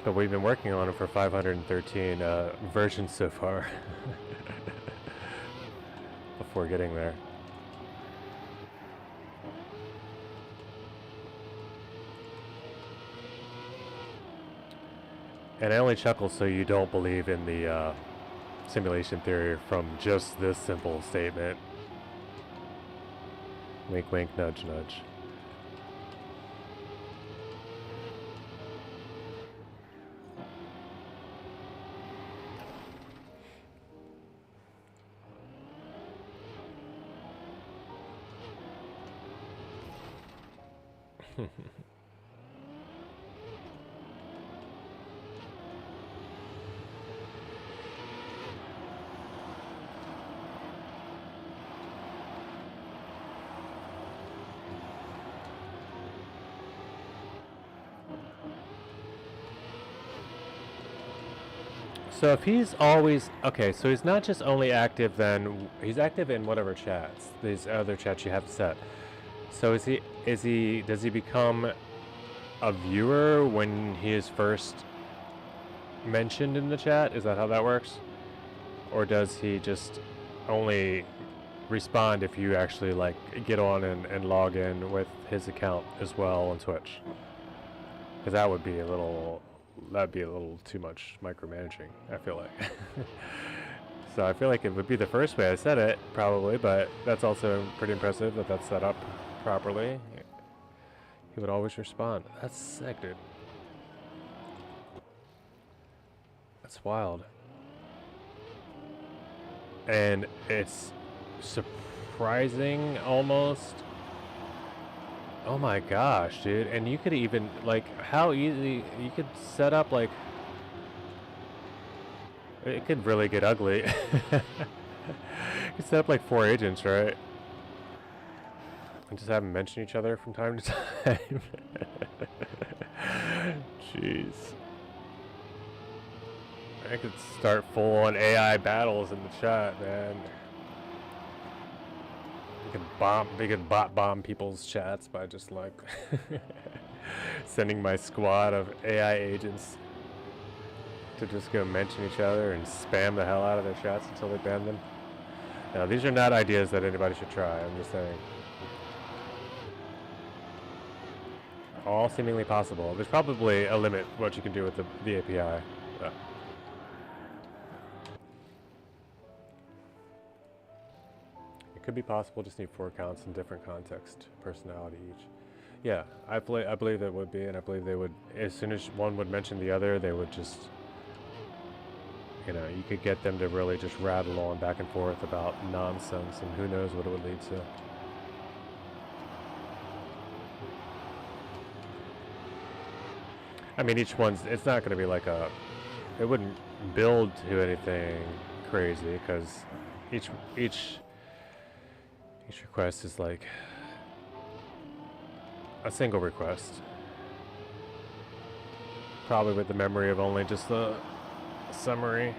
Speaker 1: But we've been working on it for 513 versions so far before getting there. And I only chuckle so you don't believe in the simulation theory from just this simple statement. Wink, wink, nudge, nudge. So if he's always okay, so he's not just only active then, he's active in whatever chats, these other chats you have set. So does he become a viewer when he is first mentioned in the chat? Is that how that works? Or does he just only respond if you actually like get on and log in with his account as well on Twitch? Because that'd be a little too much micromanaging, I feel like. So I feel like it would be the first way I said it, probably, but that's also pretty impressive that that's set up properly. He would always respond. That's sick, dude. That's wild. And it's surprising almost. Oh my gosh, dude. And you could even, like, how easy, you could set up, like, it could really get ugly. You could set up, like, 4 agents, right? And just have them mention each other from time to time. Jeez. I could start full-on AI battles in the chat, man. We could bot bomb people's chats by just like sending my squad of AI agents to just go mention each other and spam the hell out of their chats until they ban them. Now, these are not ideas that anybody should try, I'm just saying. All seemingly possible. There's probably a limit what you can do with the API. It could be possible, just need 4 accounts in different context, personality each. Yeah, I believe it would be, and I believe they would, as soon as one would mention the other, they would just, you know, you could get them to really just rattle on back and forth about nonsense, and who knows what it would lead to. I mean, each one's, it's not going to be like it wouldn't build to anything crazy, because each request is like a single request. Probably with the memory of only just the summary.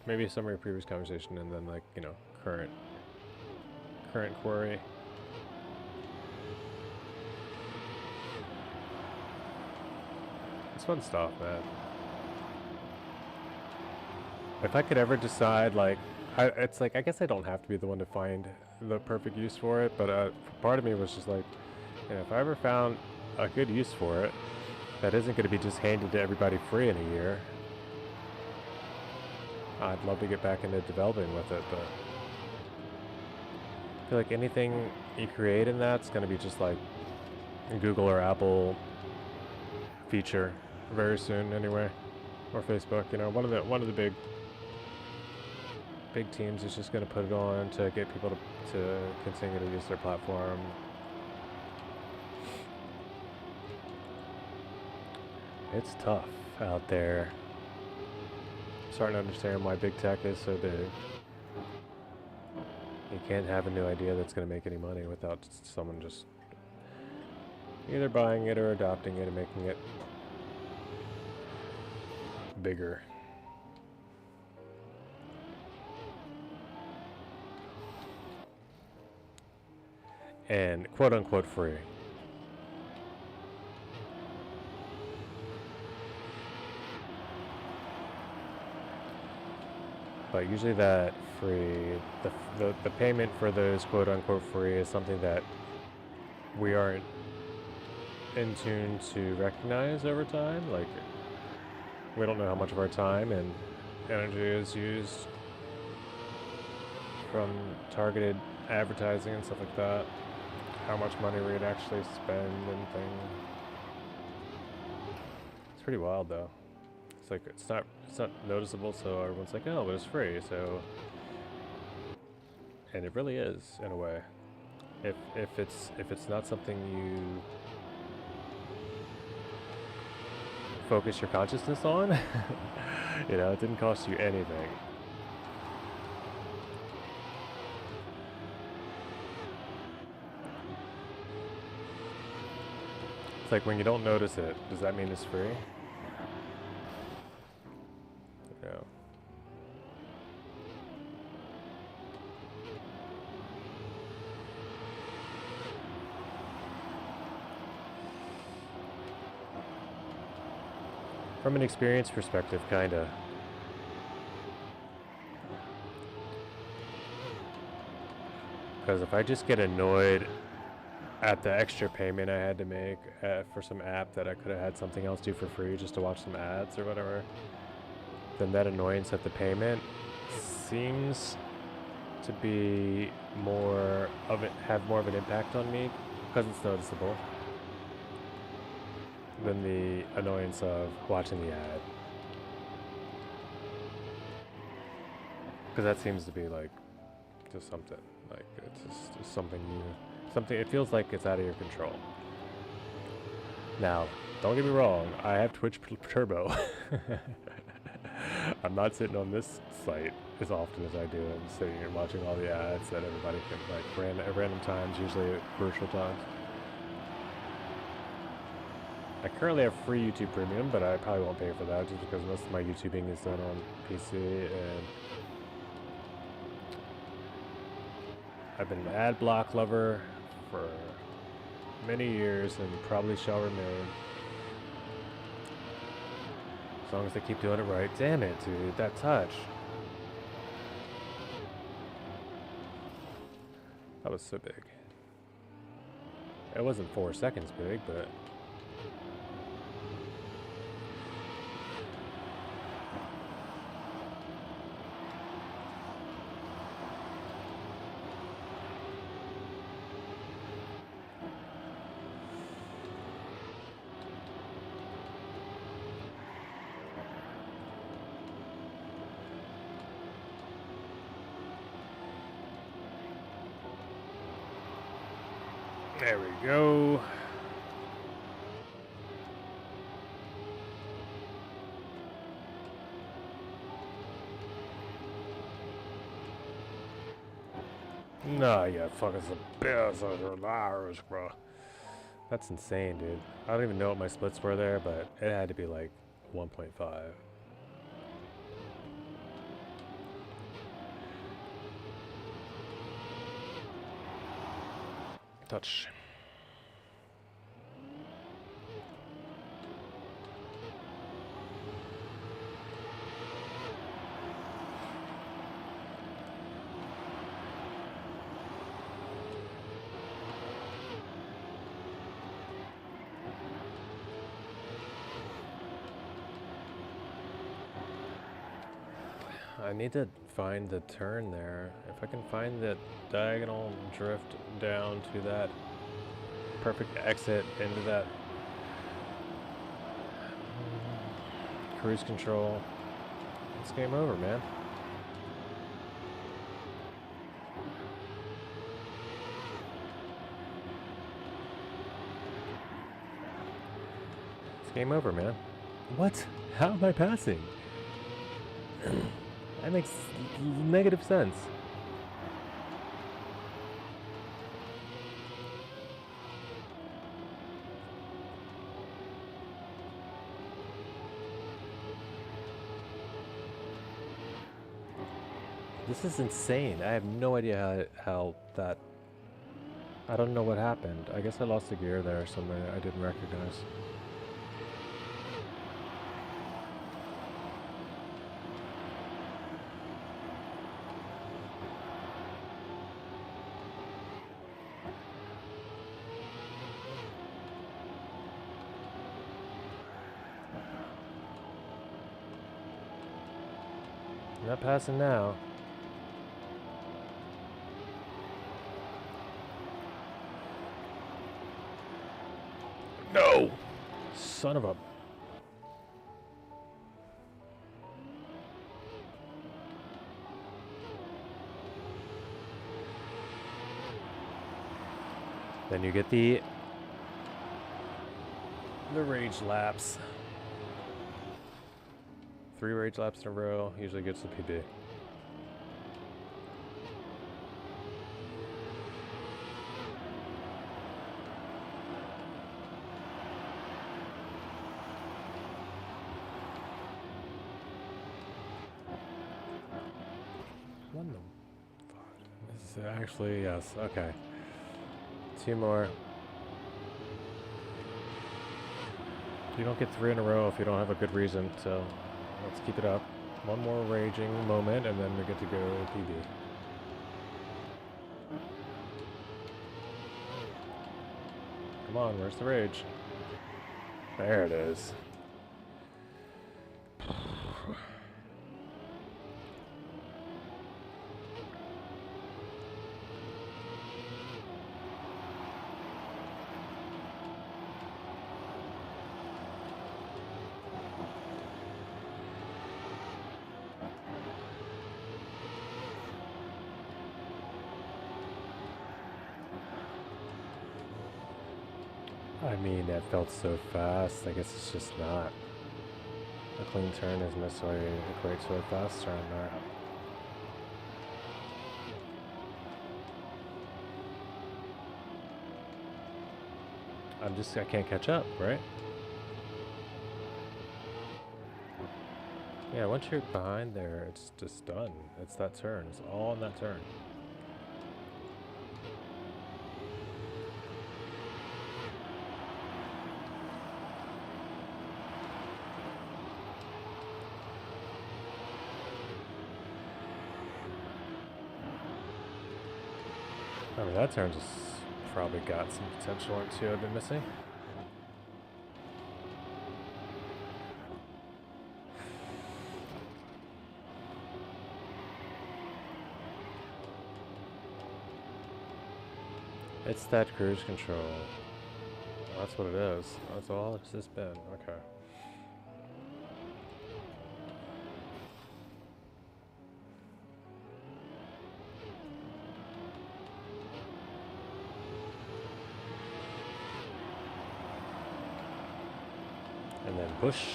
Speaker 1: Maybe a summary of previous conversation and then, like, you know, current query. It's fun stuff, man. If I could ever decide, like, it's like, I guess I don't have to be the one to find the perfect use for it, but part of me was just like, you know, if I ever found a good use for it, that isn't going to be just handed to everybody free in a year, I'd love to get back into developing with it, but I feel like anything you create in that's going to be just like a Google or Apple feature very soon anyway, or Facebook. You know, one of the big teams is just going to put it on to get people to continue to use their platform. It's tough out there. I'm starting to understand why big tech is so big. You can't have a new idea that's going to make any money without someone just either buying it or adopting it and making it bigger. And quote unquote free. But usually that free, the payment for those quote unquote free is something that we aren't in tune to recognize over time. Like, we don't know how much of our time and energy is used from targeted advertising and stuff like that. How much money we'd actually spend and things. It's pretty wild though. It's like it's not noticeable, so everyone's like, oh, but it's free, so. And it really is in a way. If it's not something you focus your consciousness on, you know, it didn't cost you anything. It's like when you don't notice it, does that mean it's free? No. From an experience perspective, kinda. Because if I just get annoyed at the extra payment I had to make for some app that I could have had something else do for free just to watch some ads or whatever, then that annoyance at the payment seems to be have more of an impact on me because it's noticeable than the annoyance of watching the ad. Because that seems to be like just something, like it's just something it feels like it's out of your control. Now, don't get me wrong, I have Twitch Turbo. I'm not sitting on this site as often as I do. I'm sitting here watching all the ads that everybody can, like, at random times, usually at crucial times. I currently have free YouTube Premium, but I probably won't pay for that just because most of my YouTubing is done on PC, and I've been an ad block lover for many years and probably shall remain. As long as they keep doing it right. Damn it, dude, that touch. That was so big. It wasn't 4 seconds big, but... There we go. Nah, yeah, fucking some piss on the virus, bro. That's insane, dude. I don't even know what my splits were there, but it had to be like 1.5. Touch. I need to find the turn there. If I can find the diagonal drift down to that perfect exit into that cruise control. It's game over, man. It's game over, man. What? How am I passing? That makes negative sense. This is insane. I have no idea how that... I don't know what happened. I guess I lost a gear there or something I didn't recognize. I'm not passing now. No! Son of a... Then you get the rage laps. 3 rage laps in a row usually gets the PB. This is actually, yes, okay. 2 more. You don't get 3 in a row if you don't have a good reason, so let's keep it up. 1 more raging moment, and then we get to go PB. Come on, where's the rage? There it is. I mean, that felt so fast. I guess it's just not. A clean turn isn't necessarily equate to a fast turn there. I can't catch up, right? Yeah, once you're behind there, it's just done. It's that turn. It's all in that turn. I mean, that turn just probably got some potential on it too I've been missing. It's that cruise control. That's what it is. That's all it's just been. Okay. And then push.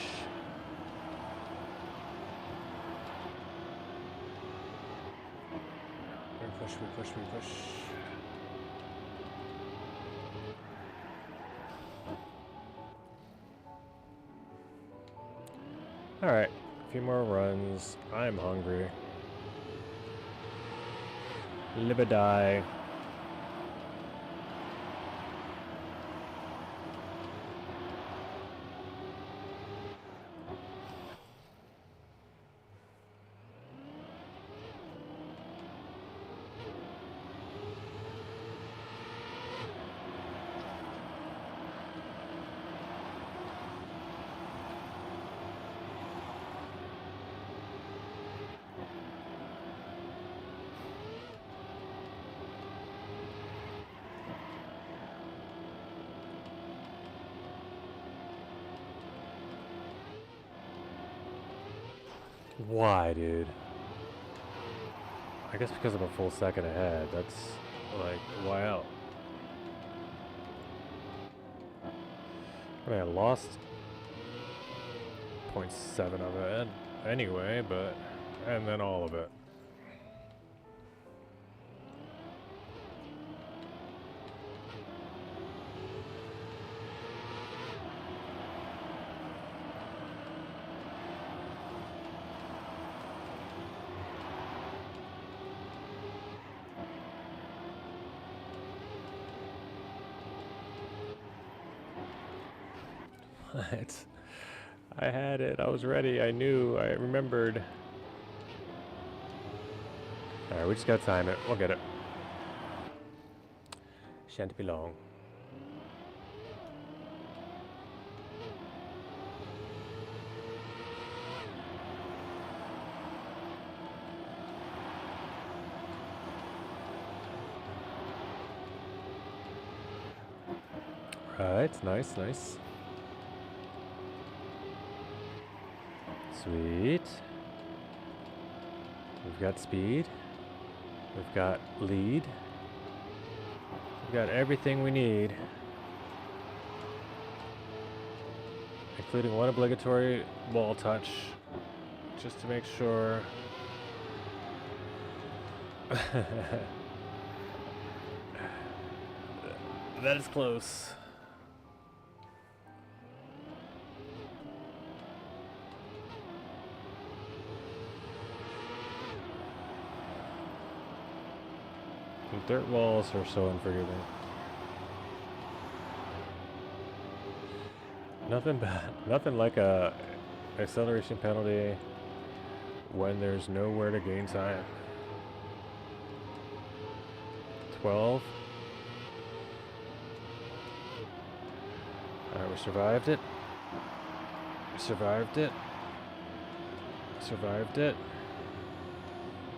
Speaker 1: We push, we push, we push. Alright, a few more runs. I'm hungry. Live or die. Why, dude? I guess because I'm a full second ahead. That's like, wow. I mean, I lost 0.7 of it anyway, but, and then all of it. I had it. I was ready. I knew. I remembered. Alright, we just gotta time it. We'll get it. Shan't be long. Right, nice, nice. Sweet. We've got speed. We've got lead. We've got everything we need. Including one obligatory wall touch. Just to make sure. That is close. The dirt walls are so unforgiving. Nothing like a acceleration penalty when there's nowhere to gain time. 12. Alright, we survived it. We survived it. Survived it.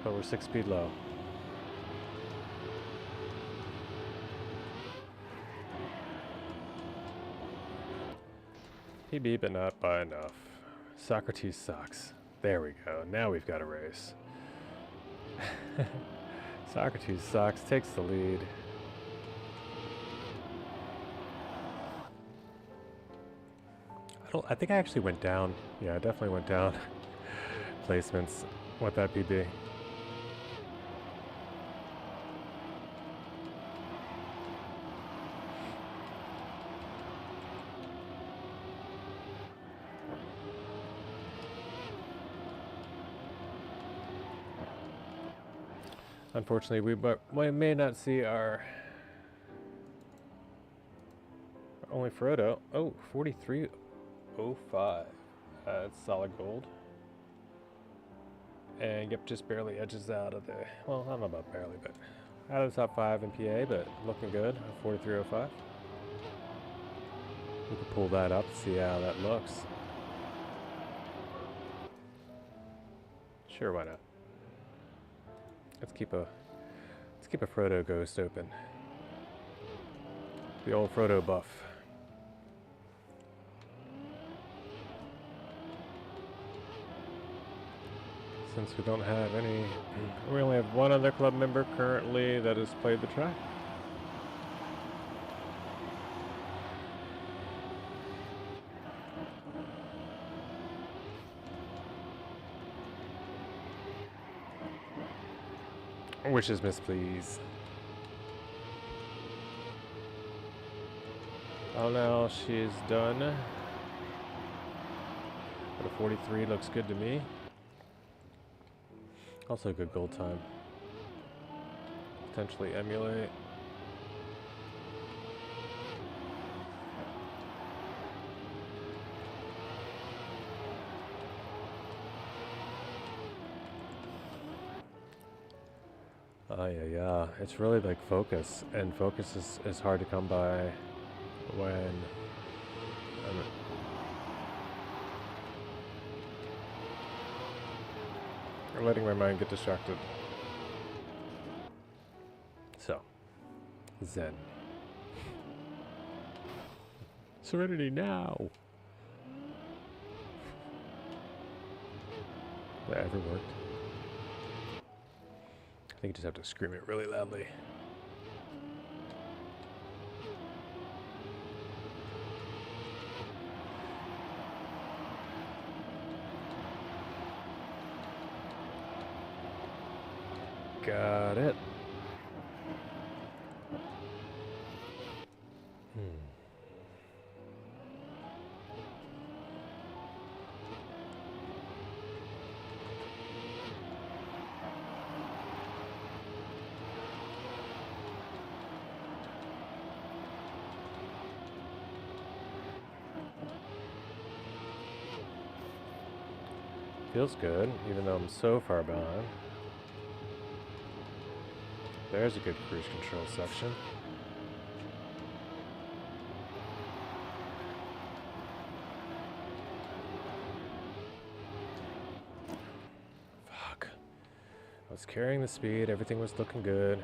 Speaker 1: But we're 6 speed low. PB, but not by enough. Socrates sucks. There we go. Now we've got a race. Socrates sucks. Takes the lead. I think I actually went down. Yeah, I definitely went down. Placements with that PB. Unfortunately, we may not see our only Frodo. Oh, 43.05. That's solid gold. And yep, just barely edges out of the, well, I don't know about barely, but out of the top 5 in PA, but looking good. 43.05. We can pull that up, see how that looks. Sure, why not? Let's keep a Frodo ghost open. The old Frodo buff. Since we don't have any, we only have one other club member currently that has played the track. Which is Miss Please. Oh, now she's done. But a 43 looks good to me. Also a good gold time. Potentially emulate. Yeah. It's really like focus, and focus is hard to come by when I'm letting my mind get distracted. So, Zen. Serenity now! that ever worked. I think you just have to scream it really loudly. Got it. Feels good, even though I'm so far behind. There's a good cruise control section. Fuck. I was carrying the speed, everything was looking good.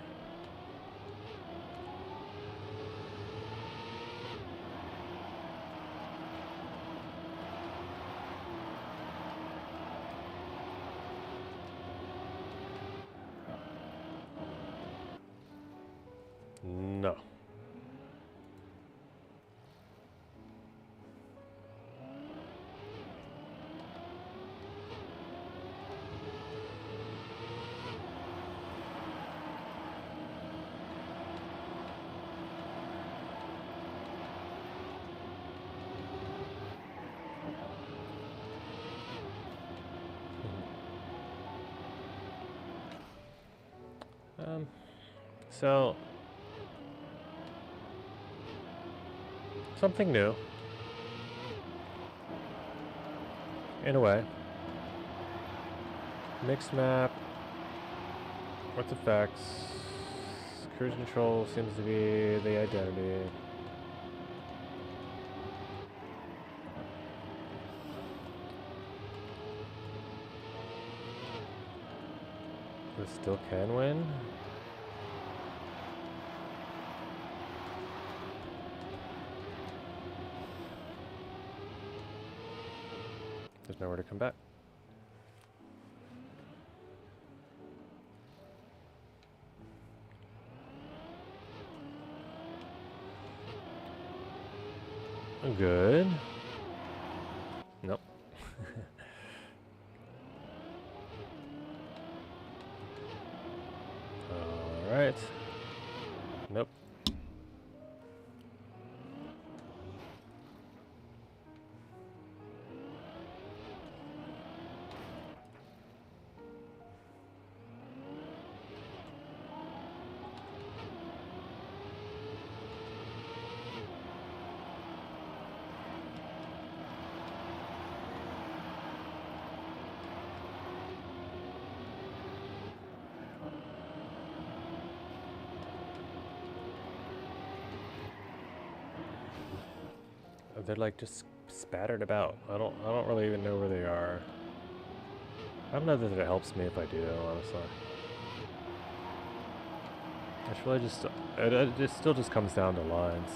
Speaker 1: No. So something new, in a way. Mixed map with effects. Cruise control seems to be the identity. We still can win. There's nowhere to come back. Good. Nope. All right. Nope. They're like just spattered about. I don't really even know where they are. I don't know that it helps me if I do, honestly. It's really just it still just comes down to lines.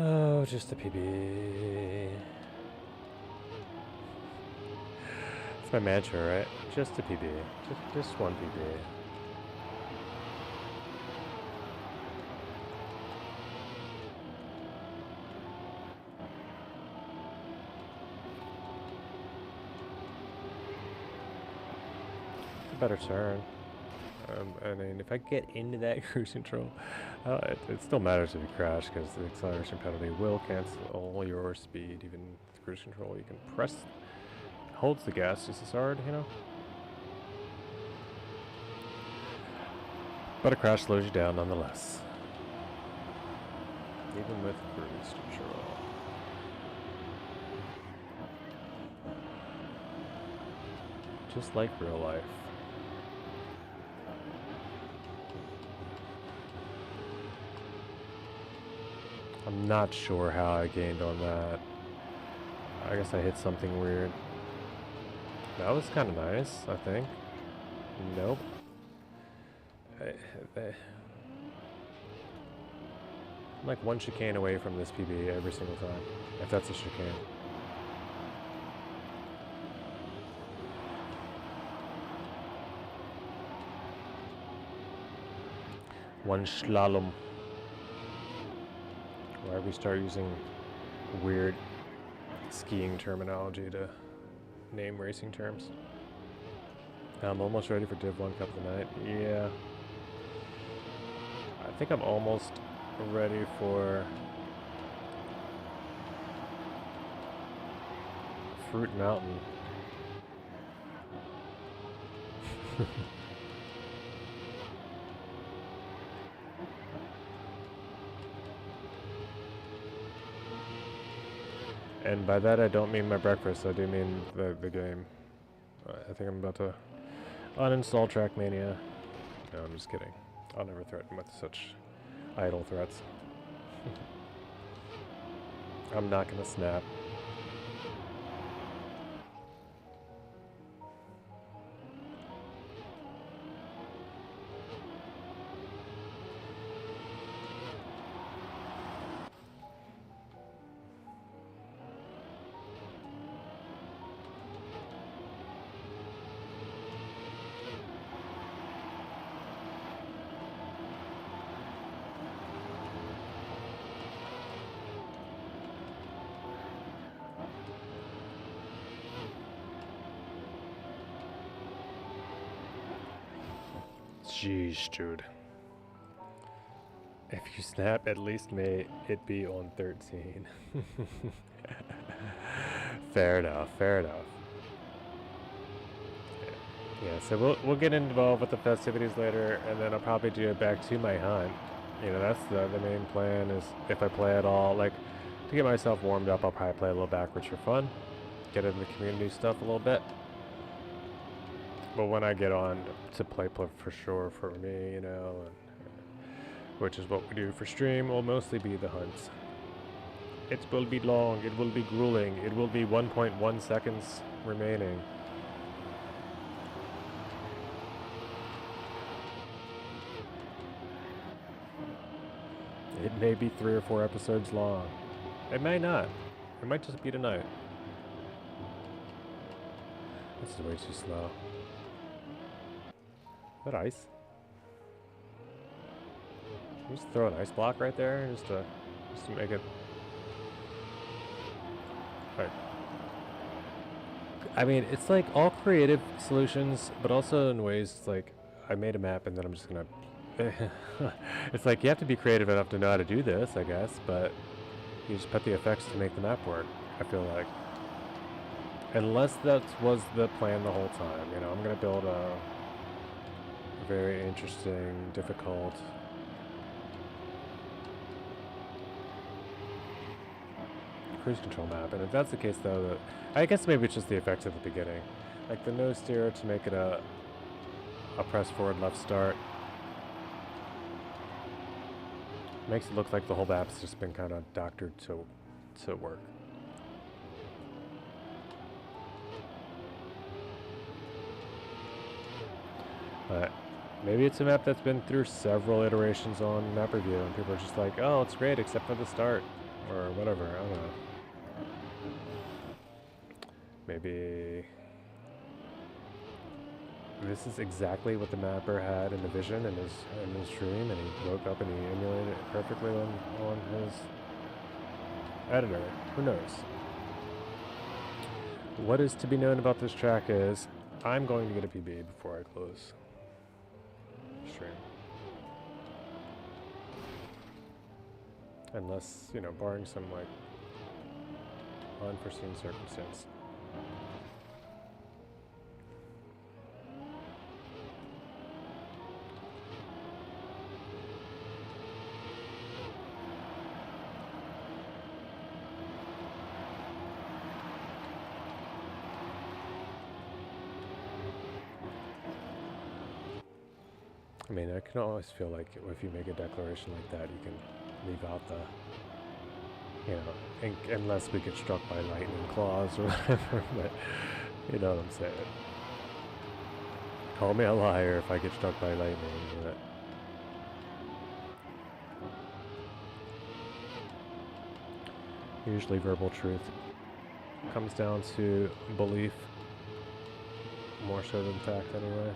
Speaker 1: Oh, just a PB. It's my mantra, right? Just a PB. Just one PB. It's a better turn. I mean, if I get into that cruise control, it still matters if you crash because the acceleration penalty will cancel your speed. Even with cruise control, you can press, holds the gas just as hard, you know. But a crash slows you down nonetheless, even with cruise control. Just like real life. I'm not sure how I gained on that. I guess I hit something weird. That was kind of nice, I think. Nope. I'm like one chicane away from this PB every single time, if that's a chicane. One slalom. Where we start using weird skiing terminology to name racing terms. I'm almost ready for Div 1 Cup tonight. Yeah. I think I'm almost ready for Fruit Mountain. And by that I don't mean my breakfast, I do mean the game. I think I'm about to uninstall Trackmania. No, I'm just kidding. I'll never threaten with such idle threats. I'm not gonna snap. Jeez, dude. If you snap, at least may it be on 13. Fair enough, fair enough. Yeah, so we'll get involved with the festivities later, and then I'll probably do it back to my hunt. You know, that's the main plan is if I play at all, like, to get myself warmed up, I'll probably play a little backwards for fun. Get into the community stuff a little bit. But when I get on to play for sure for me, you know, which is what we do for stream, will mostly be the hunts. It will be long, it will be grueling, it will be 1.1 seconds remaining. It may be 3 or 4 episodes long. It may not. It might just be tonight. This is way too slow. Is that ice? Can you just throw an ice block right there just to make it. Right. I mean, it's like all creative solutions, but also in ways it's like I made a map and then I'm just gonna. It's like you have to be creative enough to know how to do this, I guess, but you just put the effects to make the map work. I feel like, unless that was the plan the whole time, you know, I'm gonna build a very interesting, difficult cruise control map. And if that's the case, though, I guess maybe it's just the effects at the beginning, like the no steer to make it a press forward left start. Makes it look like the whole map's just been kind of doctored to work. But maybe it's a map that's been through several iterations on map review, and people are just like, oh, it's great except for the start, or whatever, I don't know. Maybe this is exactly what the mapper had in the vision in his dream, and he woke up and he emulated it perfectly on his editor. Who knows? What is to be known about this track is I'm going to get a PB before I close. stream. Unless, you know, barring some, like, unforeseen circumstance. I mean, I can always feel like if you make a declaration like that, you can leave out the, you know, unless we get struck by lightning clause or whatever, but you know what I'm saying. Call me a liar if I get struck by lightning, but usually verbal truth comes down to belief more so than fact anyway.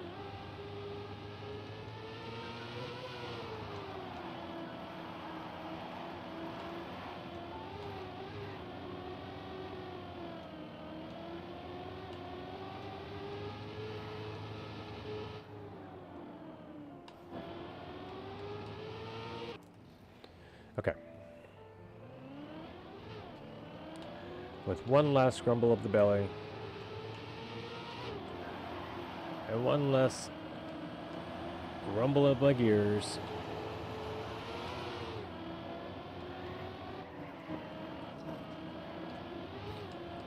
Speaker 1: Okay. With one last grumble of the belly, and one less rumble of my gears,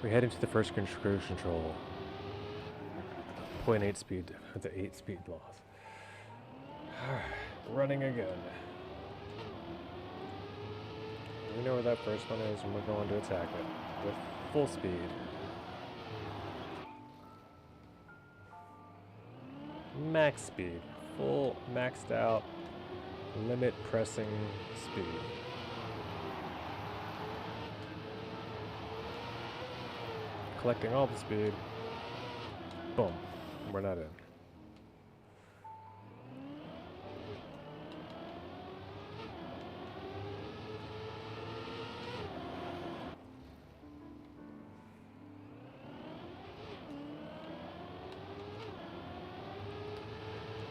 Speaker 1: we head into the first cruise control. 0.8 speed at the 8 speed loss. Running again. We know where that first one is, and we're going to attack it with full speed. Max speed. Full maxed out limit pressing speed. Collecting all the speed. Boom. We're not in.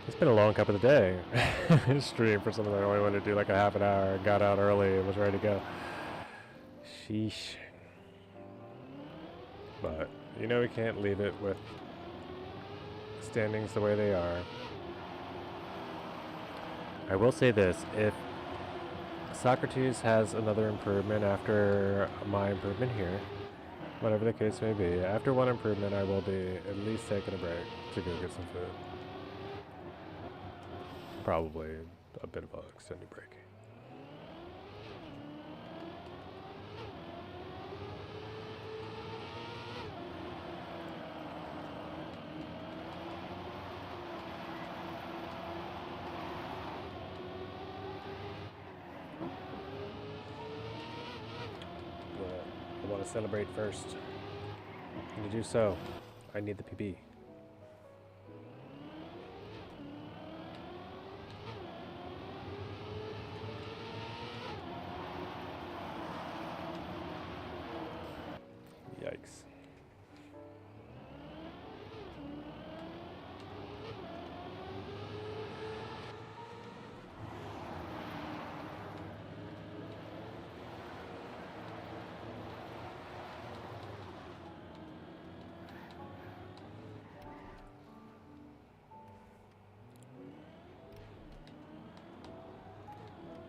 Speaker 1: It's been a long cup of the day stream for someone that only wanted to do like a half an hour, got out early and was ready to go. Sheesh. But, you know, we can't leave it with standings the way they are. I will say this, if Socrates has another improvement after my improvement here, whatever the case may be, after one improvement I will be at least taking a break to go get some food. Probably a bit of an extended break. I want to celebrate first. And to do so, I need the PB. Yikes.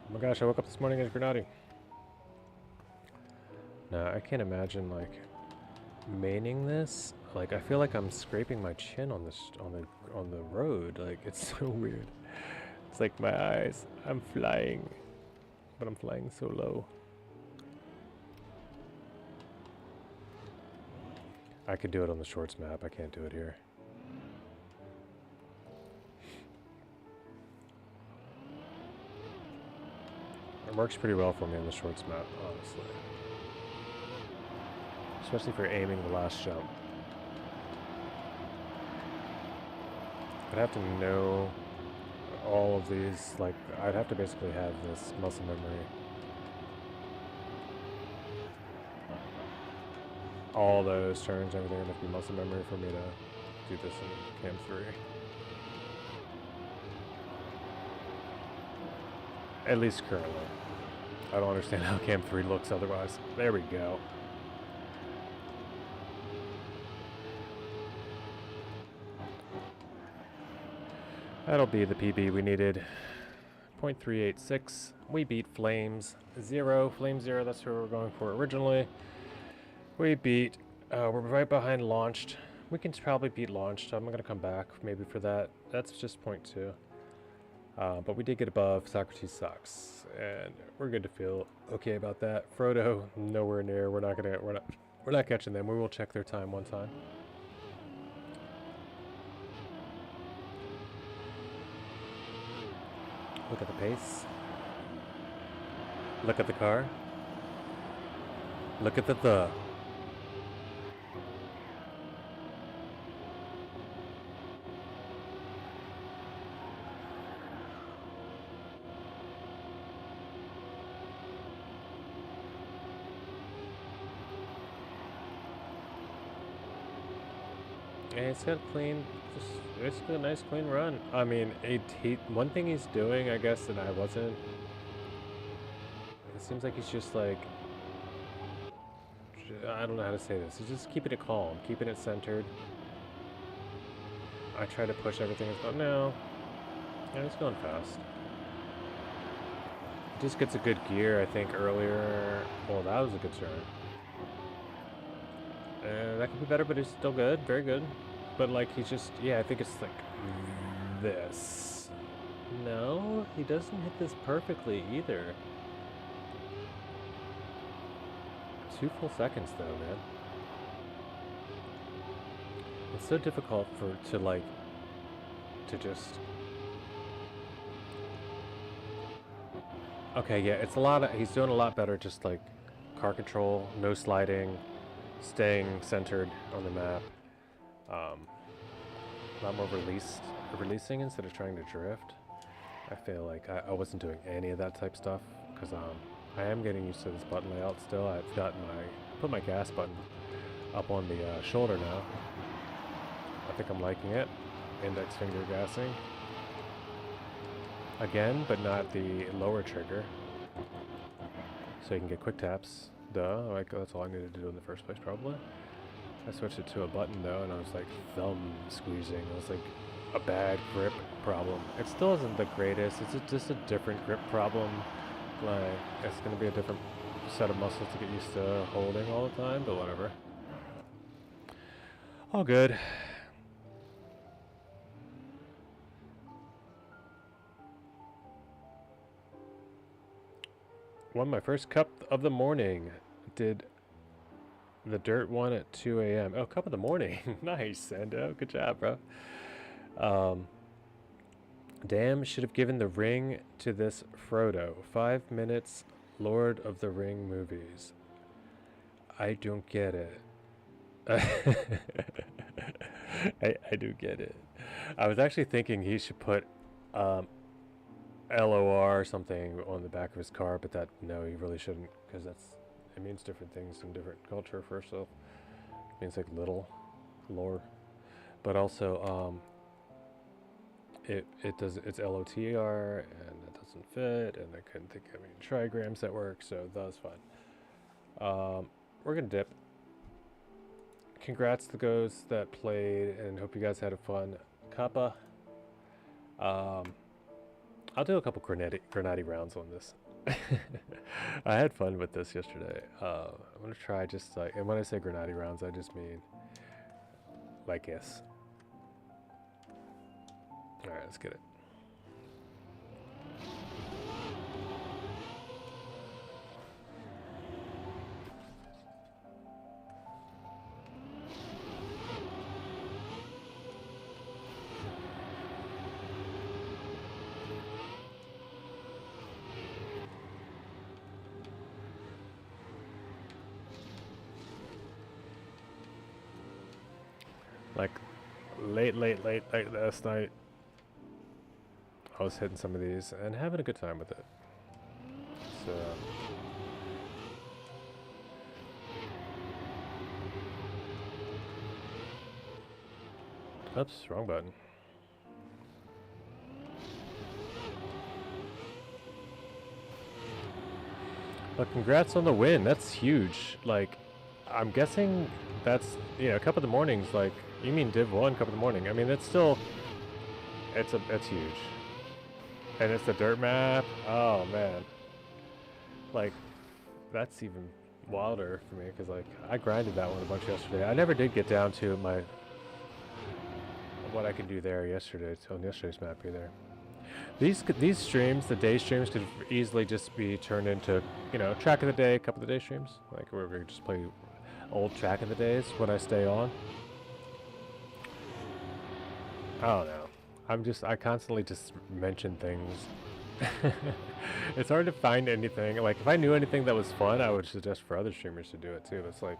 Speaker 1: Oh my gosh, I woke up this morning as Grenadier. Now, I can't imagine, like, maining this. Like, I feel like I'm scraping my chin on this on the road. Like, it's so weird. It's like my eyes. I'm flying, but I'm flying so low. I could do it on the shorts map. I can't do it here. It works pretty well for me on the shorts map, honestly. Especially for aiming the last jump. I'd have to know all of these, like, I'd have to basically have this muscle memory. All those turns, everything would have to be muscle memory for me to do this in Cam 3. At least currently. I don't understand how Cam 3 looks otherwise. There we go. That'll be the PB we needed. 0.386. We beat Flames 0. Flame 0, that's who we were going for originally. We beat, we're right behind Launched. We can probably beat Launched. I'm going to come back maybe for that. That's just 0.2. But we did get above Socrates Sucks, and we're good to feel okay about that. Frodo, nowhere near. We're not catching them. We will check their time one time. Look at the pace. Look at the car. Look at the. And it's got clean, just basically a nice clean run. I mean, one thing he's doing, I guess, that I wasn't. It seems like he's just like, I don't know how to say this. He's just keeping it calm, keeping it centered. I try to push everything. It's going, no. Yeah, he's going fast. He just gets a good gear, I think, earlier. Well, that was a good turn. That could be better, but it's still good. Very good. But, like, he's just... Yeah, I think it's, like, this. No, he doesn't hit this perfectly, either. 2 full seconds, though, man. It's so difficult to just... Okay, yeah, it's a lot of... He's doing a lot better just, like, car control, no sliding, staying centered on the map. A lot more releasing instead of trying to drift. I feel like I wasn't doing any of that type stuff because I am getting used to this button layout still. I've put my gas button up on the shoulder now. I think I'm liking it. Index finger gassing. Again, but not the lower trigger. So you can get quick taps. Duh, like that's all I needed to do in the first place probably. I switched it to a button though, and I was like thumb squeezing. It was like a bad grip problem. It still isn't the greatest. It's just a different grip problem. Like it's gonna be a different set of muscles to get used to holding all the time, but whatever. All good. Won my first cup of the morning. Did the dirt one at 2 a.m. Oh, cup of the morning. Nice, Sando. Good job, bro. Damn, should have given the ring to this Frodo. 5 minutes, Lord of the Ring movies. I don't get it. I do get it. I was actually thinking he should put LOR or something on the back of his car, but no, he really shouldn't, because it means different things in different culture. First off, it means like little, lore, but also it's LOTR and it doesn't fit, and I couldn't think of any trigrams that work, so that was fine. We're gonna dip. Congrats to those that played, and hope you guys had a fun Cuppa. I'll do a couple grenade rounds on this. I had fun with this yesterday. I'm gonna try just like, and when I say grenade rounds, I just mean like this. All right, let's get it. Like late last night, I was hitting some of these and having a good time with it. So oops, wrong button. But congrats on the win. That's huge. Like, I'm guessing that's, a couple of the mornings. Like, you mean Div 1, couple of the morning. I mean, it's still, it's huge. And it's the dirt map. Oh, man. Like, that's even wilder for me because, like, I grinded that one a bunch yesterday. I never did get down to what I could do there yesterday, on yesterday's map either. These streams, the day streams, could easily just be turned into, track of the day, couple of the day streams. Like, where we just play old track of the days when I stay on. I don't know. I constantly just mention things. It's hard to find anything. Like, if I knew anything that was fun, I would suggest for other streamers to do it too. It's like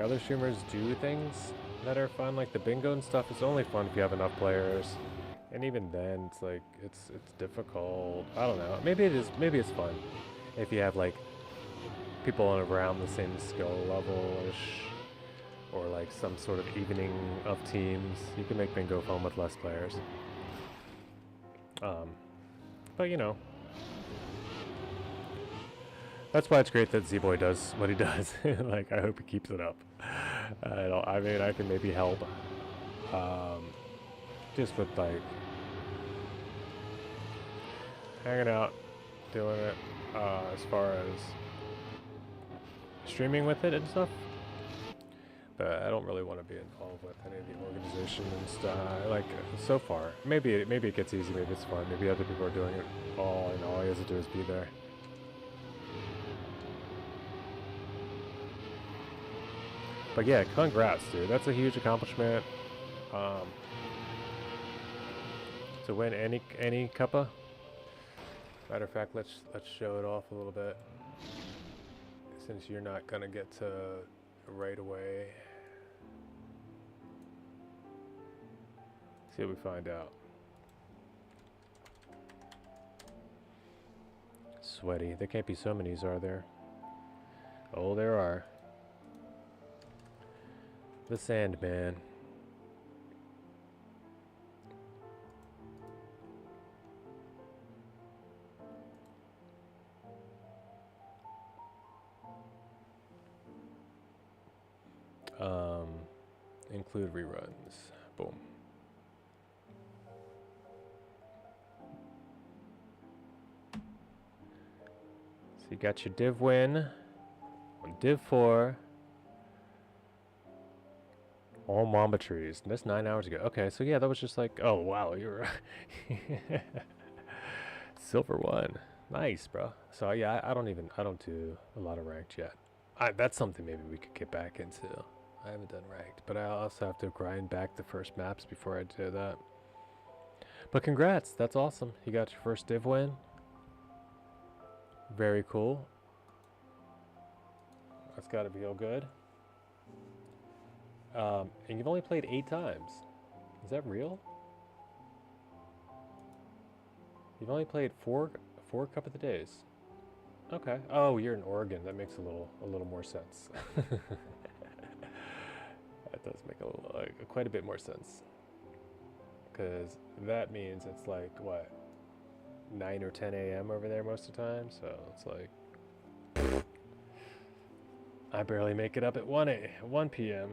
Speaker 1: other streamers do things that are fun. Like the bingo and stuff is only fun if you have enough players. And even then, it's like, it's difficult. I don't know. Maybe it is. Maybe it's fun if you have like people on around the same skill level-ish, or like some sort of evening of teams. You can make bingo fun with less players. But that's why it's great that Z-Boy does what he does. Like, I hope he keeps it up. I mean, I can maybe help. Just with like hanging out, doing it, as far as streaming with it and stuff. But I don't really want to be involved with any of the organization and stuff. Like, so far, maybe it gets easy, maybe it's fun, maybe other people are doing it all, and all he has to do is be there. But yeah, congrats, dude. That's a huge accomplishment. To win any Cuppa. Matter of fact, let's show it off a little bit, since you're not gonna get to right away. See what we find out. Sweaty. There can't be so many, are there? Oh, there are. The Sandman. Include reruns. Boom. So you got your div win on div 4 on Mamba trees. And that's 9 hours ago. Okay, so yeah, that was just like, oh wow, you're Silver 1. Nice, bro. So yeah, I don't do a lot of ranked yet. That's something maybe we could get back into. I haven't done ranked, but I also have to grind back the first maps before I do that. But congrats, that's awesome. You got your first div win. Very cool. That's got to feel good. And you've only played 8 times. Is that real? You've only played four Cup of the Days. Okay. Oh, you're in Oregon. That makes a little more sense. That does make quite a bit more sense. Because that means it's like, what, 9 or 10 a.m. over there most of the time. So it's like, I barely make it up at 1 p.m.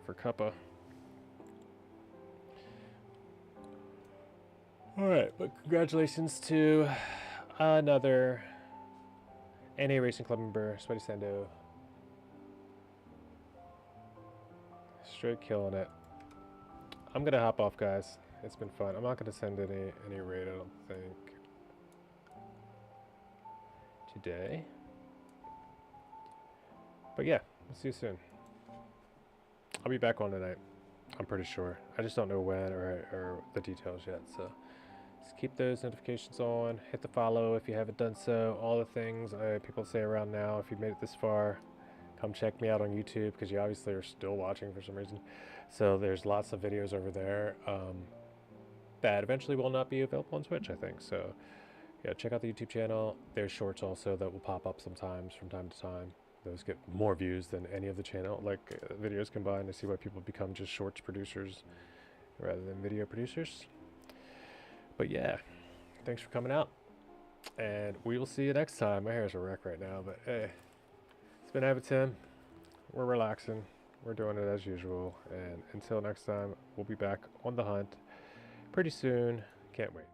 Speaker 1: for Cuppa. Alright, but congratulations to another NA Racing Club member, Sweaty Sando. Straight killing it. I'm gonna hop off, guys. It's been fun. I'm not gonna send any raid, I don't think, today. But yeah, we'll see you soon. I'll be back on tonight, I'm pretty sure. I just don't know when or the details yet, so just keep those notifications on. Hit the follow if you haven't done so. All the things people say around now. If you've made it this far, come check me out on YouTube, because you obviously are still watching for some reason. So there's lots of videos over there that eventually will not be available on Twitch, I think. So yeah, check out the YouTube channel. There's shorts also that will pop up sometimes from time to time. Those get more views than any of the channel, videos combined. I see why people become just shorts producers rather than video producers. But yeah, thanks for coming out. And we will see you next time. My hair's a wreck right now, but hey, it's been Abbott Tim. We're relaxing. We're doing it as usual. And until next time, we'll be back on the hunt pretty soon. Can't wait.